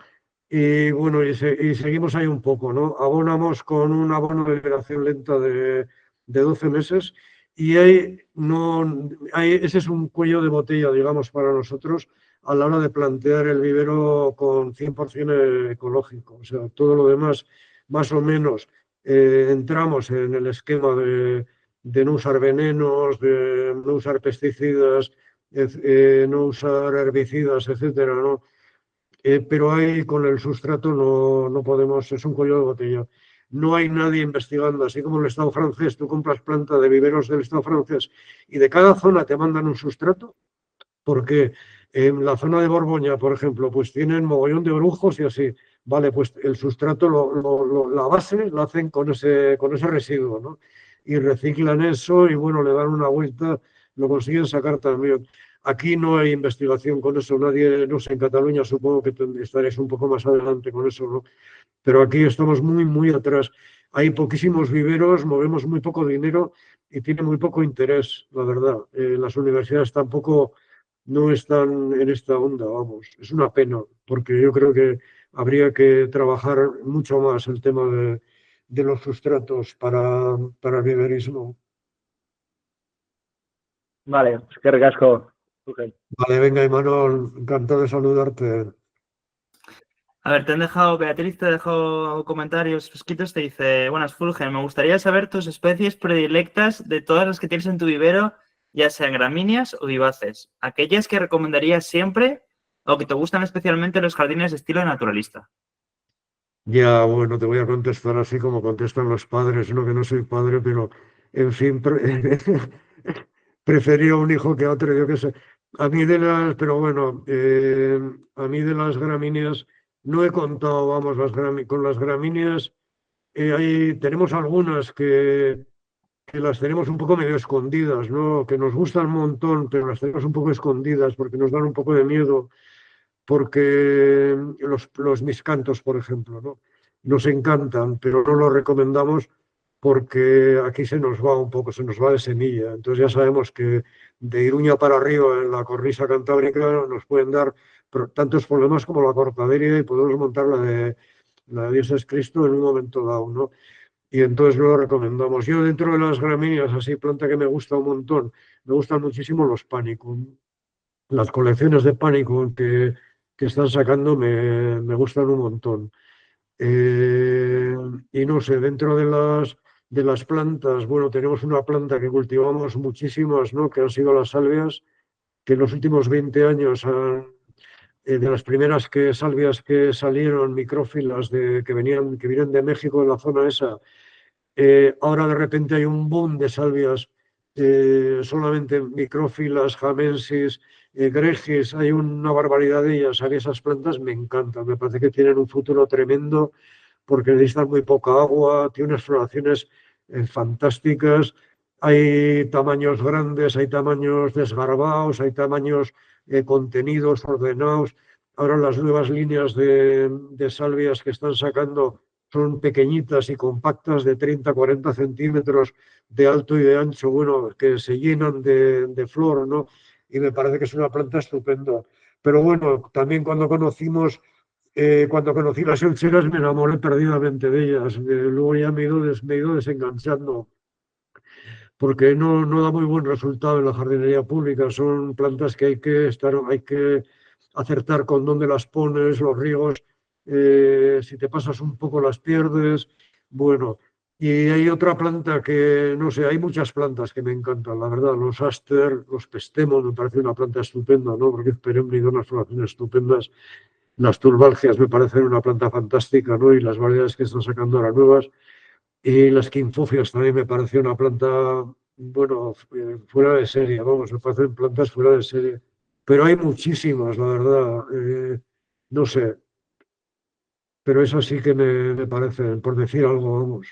Y bueno, y seguimos ahí un poco, ¿no? Abonamos con un abono de liberación lenta de 12 meses y ese es un cuello de botella, digamos, para nosotros a la hora de plantear el vivero con 100% ecológico. O sea, todo lo demás, más o menos, entramos en el esquema de no usar venenos, de no usar pesticidas, no usar herbicidas, etcétera, ¿no? Pero ahí con el sustrato no podemos, es un cuello de botella. No hay nadie investigando, así como el Estado francés, tú compras planta de viveros del Estado francés y de cada zona te mandan un sustrato, porque en la zona de Borgoña, por ejemplo, pues tienen mogollón de orujos y así. Vale, pues el sustrato, la base la hacen con ese residuo, ¿no? Y reciclan eso y bueno, le dan una vuelta, lo consiguen sacar también. Aquí no hay investigación con eso, nadie, no sé, en Cataluña supongo que estaréis un poco más adelante con eso, ¿no? Pero aquí estamos muy atrás. Hay poquísimos viveros, movemos muy poco dinero y tiene muy poco interés, la verdad. Las universidades tampoco no están en esta onda, vamos. Es una pena, porque yo creo que habría que trabajar mucho más el tema de los sustratos para el viverismo. Vale, pues qué ricasco. Okay. Vale, venga, Imanol, encantado de saludarte. A ver, Beatriz te ha dejado comentarios escritos, te dice, buenas Fulgen, me gustaría saber tus especies predilectas de todas las que tienes en tu vivero, ya sean gramíneas o vivaces, aquellas que recomendarías siempre o que te gustan especialmente en los jardines de estilo naturalista. Ya, bueno, te voy a contestar así como contestan los padres, no que no soy padre, pero en fin, prefería un hijo que a otro, yo qué sé. Pero bueno, a mí de las gramíneas no he contado, vamos, con las gramíneas, tenemos algunas que las tenemos un poco medio escondidas, ¿no? Que nos gustan un montón, pero las tenemos un poco escondidas porque nos dan un poco de miedo, porque los miscantos, por ejemplo, ¿no? Nos encantan, pero no los recomendamos porque aquí se nos va un poco, se nos va de semilla. Entonces ya sabemos que de Iruña para arriba en la cornisa cantábrica nos pueden dar tantos problemas como la cortaderia y podemos montar la de Dios es Cristo en un momento dado, ¿no? Y entonces lo recomendamos. Yo dentro de las gramíneas, así planta que me gusta un montón, me gustan muchísimo los panicum. Las colecciones de panicum que están sacando me gustan un montón. Y no sé, dentro de las plantas, bueno, tenemos una planta que cultivamos muchísimas, ¿no? Que han sido las salvias, que en los últimos 20 años de las primeras salvias que salieron, micrófilas que vienen de México, en la zona esa, ahora de repente hay un boom de salvias, solamente micrófilas, jamensis, gregis, hay una barbaridad de ellas. A mí esas plantas me encantan, me parece que tienen un futuro tremendo porque necesitan muy poca agua, tienen unas floraciones fantásticas, hay tamaños grandes, hay tamaños desgarbados, hay tamaños contenidos, ordenados. Ahora las nuevas líneas de salvias que están sacando son pequeñitas y compactas de 30-40 centímetros de alto y de ancho, bueno, que se llenan de flor, ¿no? Y me parece que es una planta estupenda. Pero bueno, también cuando conocí las elcheras me enamoré perdidamente de ellas. Luego ya me he ido desenganchando porque no da muy buen resultado en la jardinería pública. Son plantas que hay que acertar con dónde las pones, los riegos. Si te pasas un poco las pierdes. Bueno, y hay otra planta que, no sé, hay muchas plantas que me encantan, la verdad. Los aster, los pestemos, me parece una planta estupenda, ¿no? Porque es perenne y da unas floraciones estupendas. Las turbalgias me parecen una planta fantástica, ¿no? Y las variedades que están sacando ahora nuevas. Y las quinfofias también me pareció una planta, bueno, fuera de serie, vamos, me parecen plantas fuera de serie. Pero hay muchísimas, la verdad. No sé, pero eso sí que me parece, por decir algo, vamos.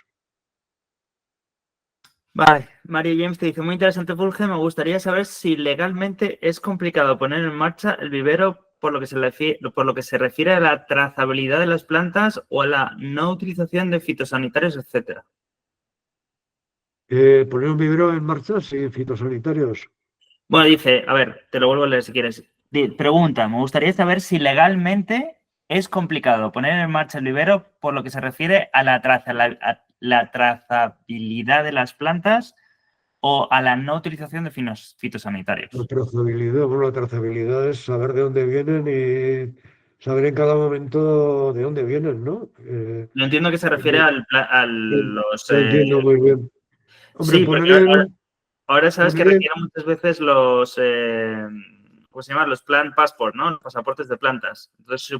Vale, Mario James te dice, muy interesante, Fulgen. Me gustaría saber si legalmente es complicado poner en marcha el vivero por lo que se refiere a la trazabilidad de las plantas o a la no utilización de fitosanitarios, etcétera. Poner un vivero en marcha sin fitosanitarios. Bueno, dice, a ver, te lo vuelvo a leer si quieres. Pregunta, me gustaría saber si legalmente es complicado poner en marcha el vivero por lo que se refiere a la trazabilidad de las plantas o a la no utilización de fitosanitarios. La trazabilidad, bueno, la trazabilidad es saber de dónde vienen y saber en cada momento de dónde vienen, ¿no? Yo entiendo que se refiere a los... Lo entiendo muy bien. Hombre, sí, poner porque ahora sabes que poner requieren muchas veces los... ¿cómo se llama? Los plant passport, ¿no? Los pasaportes de plantas. Entonces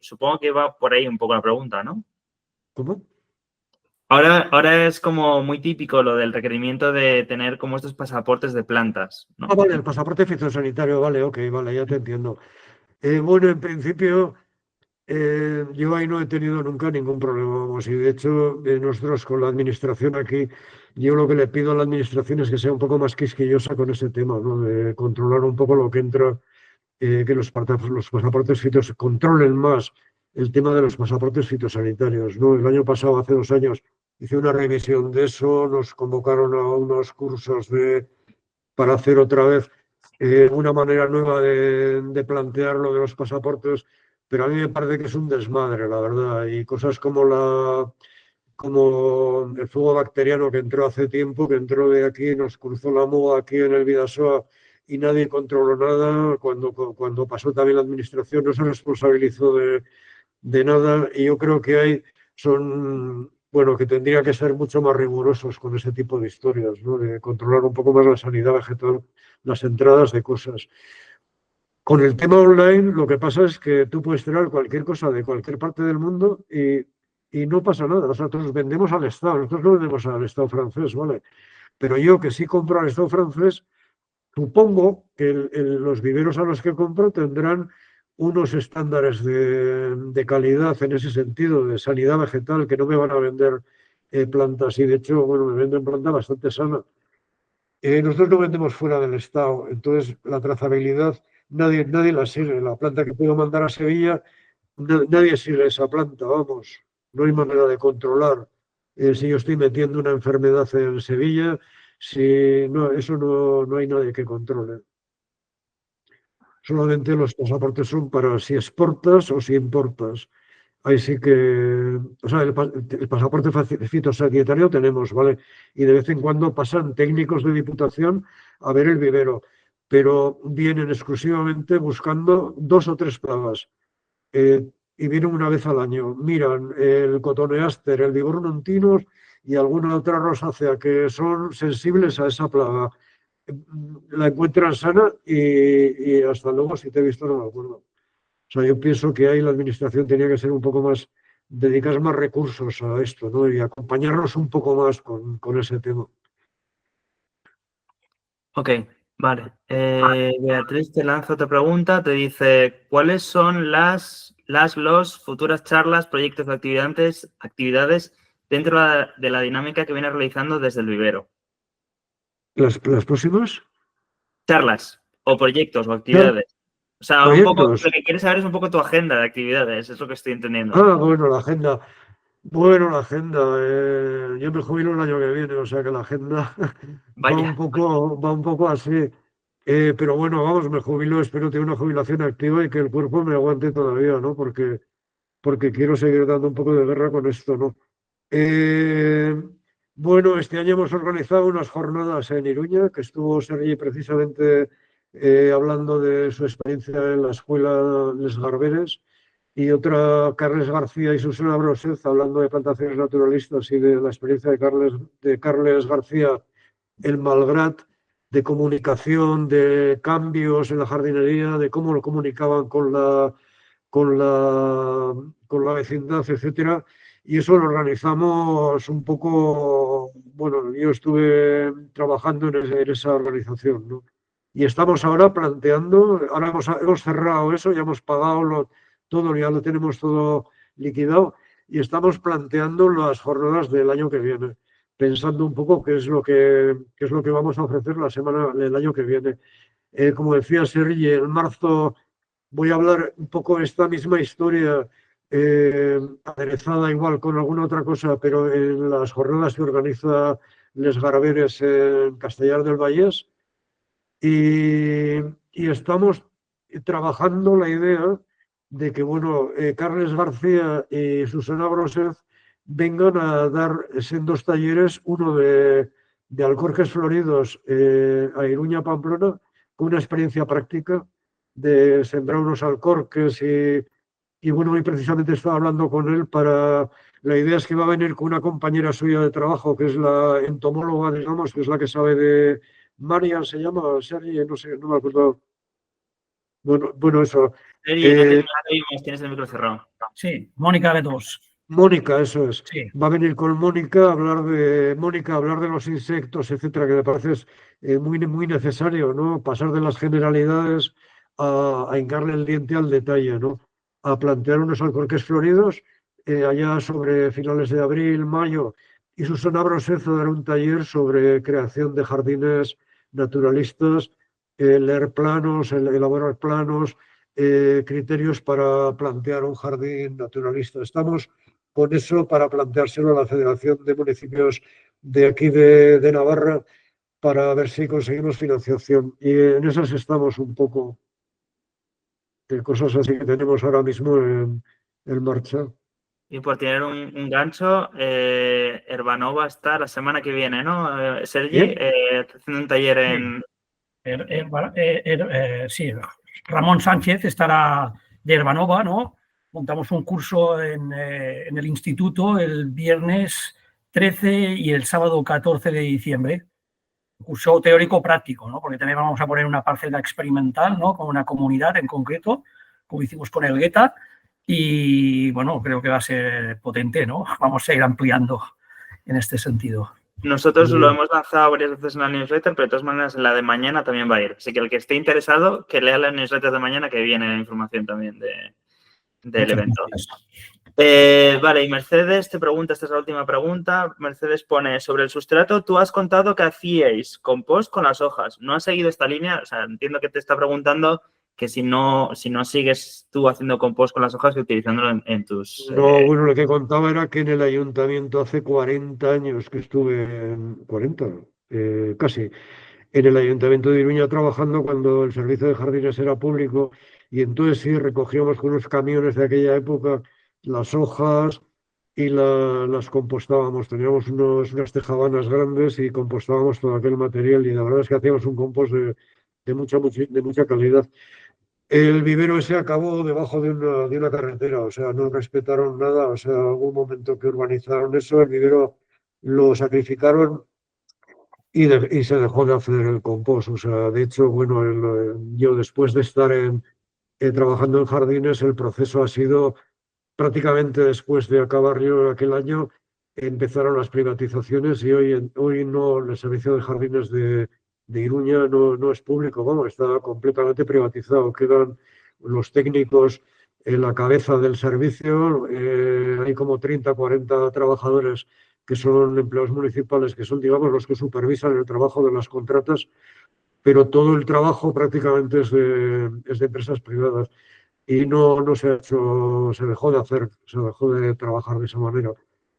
supongo que va por ahí un poco la pregunta, ¿no? ¿Cómo? Ahora es como muy típico lo del requerimiento de tener como estos pasaportes de plantas, ¿no? Ah, vale, el pasaporte fitosanitario, vale, ok, vale, ya te entiendo. Bueno, en principio, yo ahí no he tenido nunca ningún problema, vamos, y de hecho, nosotros con la administración aquí, yo lo que le pido a la administración es que sea un poco más quisquillosa con ese tema, ¿no? De controlar un poco lo que entra, que los pasaportes fitos controlen más el tema de los pasaportes fitosanitarios, ¿no? El año pasado, hace 2 años, hice una revisión de eso, nos convocaron a unos cursos para hacer otra vez una manera nueva de plantear lo de los pasaportes, pero a mí me parece que es un desmadre, la verdad, y cosas como el fuego bacteriano que entró hace tiempo, que entró de aquí, nos cruzó la moda aquí en el Bidasoa y nadie controló nada. Cuando pasó también la administración no se responsabilizó de nada y yo creo que bueno, que tendría que ser mucho más rigurosos con ese tipo de historias, ¿no? De controlar un poco más la sanidad vegetal, las entradas de cosas. Con el tema online, lo que pasa es que tú puedes tirar cualquier cosa de cualquier parte del mundo y no pasa nada. Nosotros vendemos al Estado, nosotros no vendemos al Estado francés, ¿vale? Pero yo que sí compro al Estado francés, supongo que los viveros a los que compro tendrán unos estándares de calidad en ese sentido, de sanidad vegetal, que no me van a vender plantas. Y de hecho, bueno, me venden plantas bastante sanas. Nosotros no vendemos fuera del Estado, entonces la trazabilidad nadie la sigue. La planta que puedo mandar a Sevilla, nadie sigue esa planta, vamos. No hay manera de controlar si yo estoy metiendo una enfermedad en Sevilla, si no, eso no hay nadie que controle. Solamente los pasaportes son para si exportas o si importas. Ahí sí que, o sea, el pasaporte fitosanitario tenemos, ¿vale? Y de vez en cuando pasan técnicos de Diputación a ver el vivero, pero vienen exclusivamente buscando 2 o 3 plagas. Y vienen una vez al año. Miran el cotoneaster, el viburnum tinus y alguna otra rosácea que son sensibles a esa plaga. La encuentran sana y hasta luego, si te he visto, no me acuerdo. O sea, yo pienso que ahí la administración tenía que ser un poco más, dedicar más recursos a esto, ¿no? Y acompañarnos un poco más con ese tema. Ok, vale. Beatriz te lanza otra pregunta, te dice, ¿cuáles son los futuras charlas, proyectos o actividades dentro de la dinámica que viene realizando desde el vivero? ¿Las próximas? Charlas o proyectos o actividades. O sea, un poco, Proyectos. lo que quieres saber es un poco tu agenda de actividades, es lo que estoy entendiendo. Ah, bueno, la agenda. Bueno, la agenda, yo me jubilo el año que viene, o sea que la agenda Vaya. va un poco así. Pero bueno, vamos, me jubilo, espero tener una jubilación activa y que el cuerpo me aguante todavía, ¿no? Porque quiero seguir dando un poco de guerra con esto, ¿no? Eh, bueno, este año hemos organizado unas jornadas en Iruña, que estuvo Sergi precisamente hablando de su experiencia en la escuela Les Garberes, y otra Carles García y Susana Brosez hablando de plantaciones naturalistas y de la experiencia de Carles García en Malgrat, de comunicación, de cambios en la jardinería, de cómo lo comunicaban con la vecindad, etcétera. Y eso lo organizamos un poco, bueno, yo estuve trabajando en esa organización, ¿no? Y estamos ahora planteando, ahora hemos cerrado eso, ya hemos pagado todo, ya lo tenemos todo liquidado y estamos planteando las jornadas del año que viene, pensando un poco qué es lo que vamos a ofrecer el año que viene. Como decía Sergi, en marzo voy a hablar un poco de esta misma historia, aderezada igual con alguna otra cosa, pero en las jornadas que organiza Les Garberes en Castellar del Vallès. Y estamos trabajando la idea de que, bueno, Carles García y Susana Brosez vengan a dar sendos talleres, uno de alcorques floridos a Iruña, Pamplona, con una experiencia práctica de sembrar unos alcorques y bueno, hoy precisamente estaba hablando con él para... La idea es que va a venir con una compañera suya de trabajo, que es la entomóloga, digamos, que es la que sabe de... Marian se llama, Sergi, no sé, no me acuerdo. Bueno, eso. Sergi, no te oímos, tienes el micro cerrado. Sí, Mónica B2. Mónica, eso es. Sí. Va a venir con Mónica a hablar de los insectos, etcétera, que me parece muy, muy necesario, ¿no? Pasar de las generalidades a hincarle el diente al detalle, ¿no? A plantear unos alcorques floridos allá sobre finales de abril, mayo. Y Susana Brosezo dará un taller sobre creación de jardines naturalistas, leer planos, elaborar planos, criterios para plantear un jardín naturalista. Estamos con eso para planteárselo a la Federación de Municipios de aquí de Navarra para ver si conseguimos financiación. Y en esas estamos un poco, de cosas así que tenemos ahora mismo en marcha. Y por tener un gancho, Herbanova está la semana que viene, ¿no? Sergi, haciendo un taller en... Sí, Ramón Sánchez estará de Herbanova, ¿no? Montamos un curso en el instituto el viernes 13 y el sábado 14 de diciembre. Un curso teórico práctico, ¿no? Porque también vamos a poner una parcela experimental, ¿no? Con una comunidad en concreto, como hicimos con el Gueta. Y bueno, creo que va a ser potente, ¿no? Vamos a ir ampliando en este sentido. Nosotros lo hemos lanzado varias veces en la newsletter, pero de todas maneras en la de mañana también va a ir. Así que el que esté interesado, que lea la newsletter de mañana, que viene la información también del evento. Vale, y Mercedes te pregunta, esta es la última pregunta. Mercedes pone, sobre el sustrato, tú has contado que hacíais compost con las hojas. ¿No has seguido esta línea? O sea, entiendo que te está preguntando que si no sigues tú haciendo compost con las hojas y utilizándolo en tus... No, bueno, lo que contaba era que en el ayuntamiento hace 40 años que estuve, 40, casi, en el ayuntamiento de Iruña trabajando cuando el servicio de jardines era público y entonces sí recogíamos con unos camiones de aquella época las hojas y las compostábamos. Teníamos unas tejabanas grandes y compostábamos todo aquel material y la verdad es que hacíamos un compost de mucha calidad. El vivero ese acabó debajo de una carretera, o sea, no respetaron nada, o sea, algún momento que urbanizaron eso, el vivero lo sacrificaron y se dejó de hacer el compost. O sea, de hecho, bueno, yo después de estar trabajando en jardines, el proceso ha sido prácticamente después de acabar yo aquel año, empezaron las privatizaciones y hoy no, el servicio de jardines de Iruña no es público, vamos, está completamente privatizado. Quedan los técnicos en la cabeza del servicio, hay como 30, 40 trabajadores que son empleados municipales, que son, digamos, los que supervisan el trabajo de las contratas, pero todo el trabajo prácticamente es de empresas privadas. Y no se ha hecho, se dejó de hacer, se dejó de trabajar de esa manera.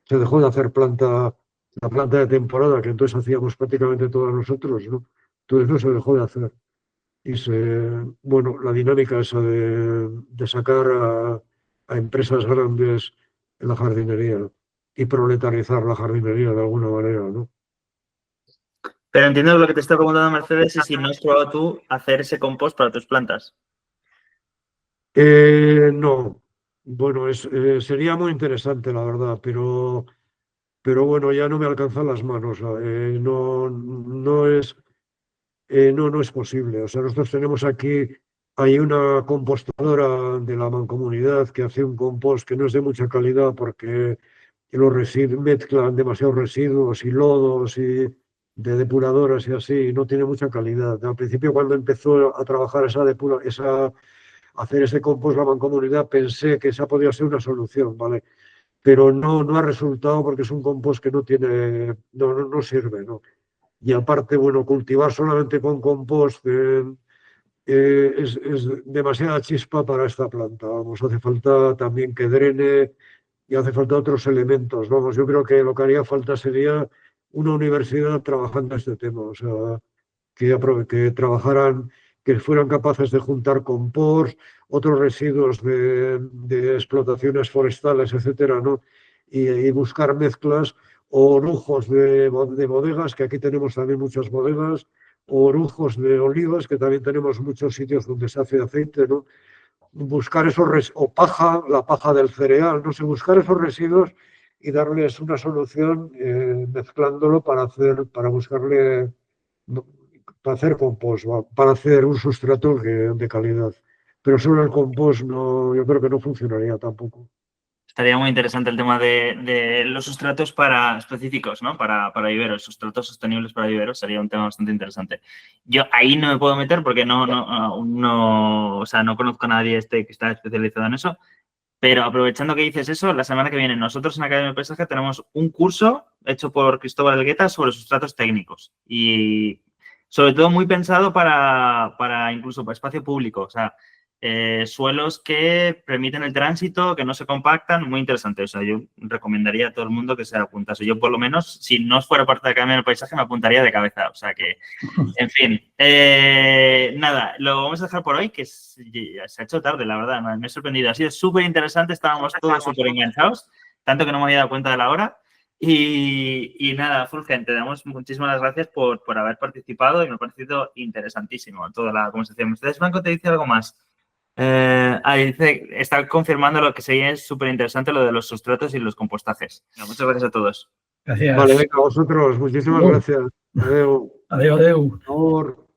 se dejó de hacer la planta de temporada, que entonces hacíamos prácticamente todos nosotros, ¿no? Todo eso se dejó de hacer. Y bueno, la dinámica esa de sacar a empresas grandes en la jardinería y proletarizar la jardinería de alguna manera, ¿no? Pero entiendo lo que te está preguntando Mercedes y si no has probado tú hacer ese compost para tus plantas. No, bueno, sería muy interesante, la verdad, pero bueno, ya no me alcanzan las manos. No es posible. O sea, nosotros tenemos aquí, hay una compostadora de la mancomunidad que hace un compost que no es de mucha calidad porque los residuos mezclan demasiados residuos y lodos y de depuradoras y así, y no tiene mucha calidad. Al principio, cuando empezó a trabajar hacer ese compost la mancomunidad, pensé que esa podía ser una solución, ¿vale? Pero no ha resultado porque es un compost que no sirve, ¿no? Y aparte, bueno, cultivar solamente con compost es demasiada chispa para esta planta. Vamos, hace falta también que drene y hace falta otros elementos. Vamos, yo creo que lo que haría falta sería una universidad trabajando este tema. O sea, que trabajaran, que fueran capaces de juntar compost, otros residuos de explotaciones forestales, etcétera, ¿no? Y buscar mezclas o orujos de bodegas, que aquí tenemos también muchas bodegas, o orujos de olivas, que también tenemos muchos sitios donde se hace aceite, ¿no? Buscar o paja, la paja del cereal, no sé, buscar esos residuos y darles una solución mezclándolo para buscarle, para hacer compost, para hacer un sustrato de calidad. Pero solo el compost yo creo que no funcionaría tampoco. Estaría muy interesante el tema de los sustratos específicos, ¿no? Para viveros, sustratos sostenibles para viveros sería un tema bastante interesante. Yo ahí no me puedo meter porque o sea, no conozco a nadie que está especializado en eso, pero aprovechando que dices eso, la semana que viene nosotros en Academia de Paisaje tenemos un curso hecho por Cristóbal Elgueta sobre sustratos técnicos y sobre todo muy pensado para incluso para espacio público, o sea, suelos que permiten el tránsito, que no se compactan, muy interesante. O sea, yo recomendaría a todo el mundo que se apuntase. Yo, por lo menos, si no fuera parte de la Academia del Paisaje, me apuntaría de cabeza. O sea que, en fin. Nada, lo vamos a dejar por hoy, que se ha hecho tarde, la verdad. Me he sorprendido. Ha sido súper interesante. Estábamos todos súper enganchados, tanto que no me había dado cuenta de la hora. Y nada, Fulgen, te damos muchísimas gracias por haber participado y me ha parecido interesantísimo toda la conversación. Mercedes Blanco te dice algo más. Dice, está confirmando lo que sería súper interesante, lo de los sustratos y los compostajes. Muchas gracias a todos. Gracias. Vale, venga, a vosotros. Muchísimas gracias. Adeu. Adeu, adeu. Por favor.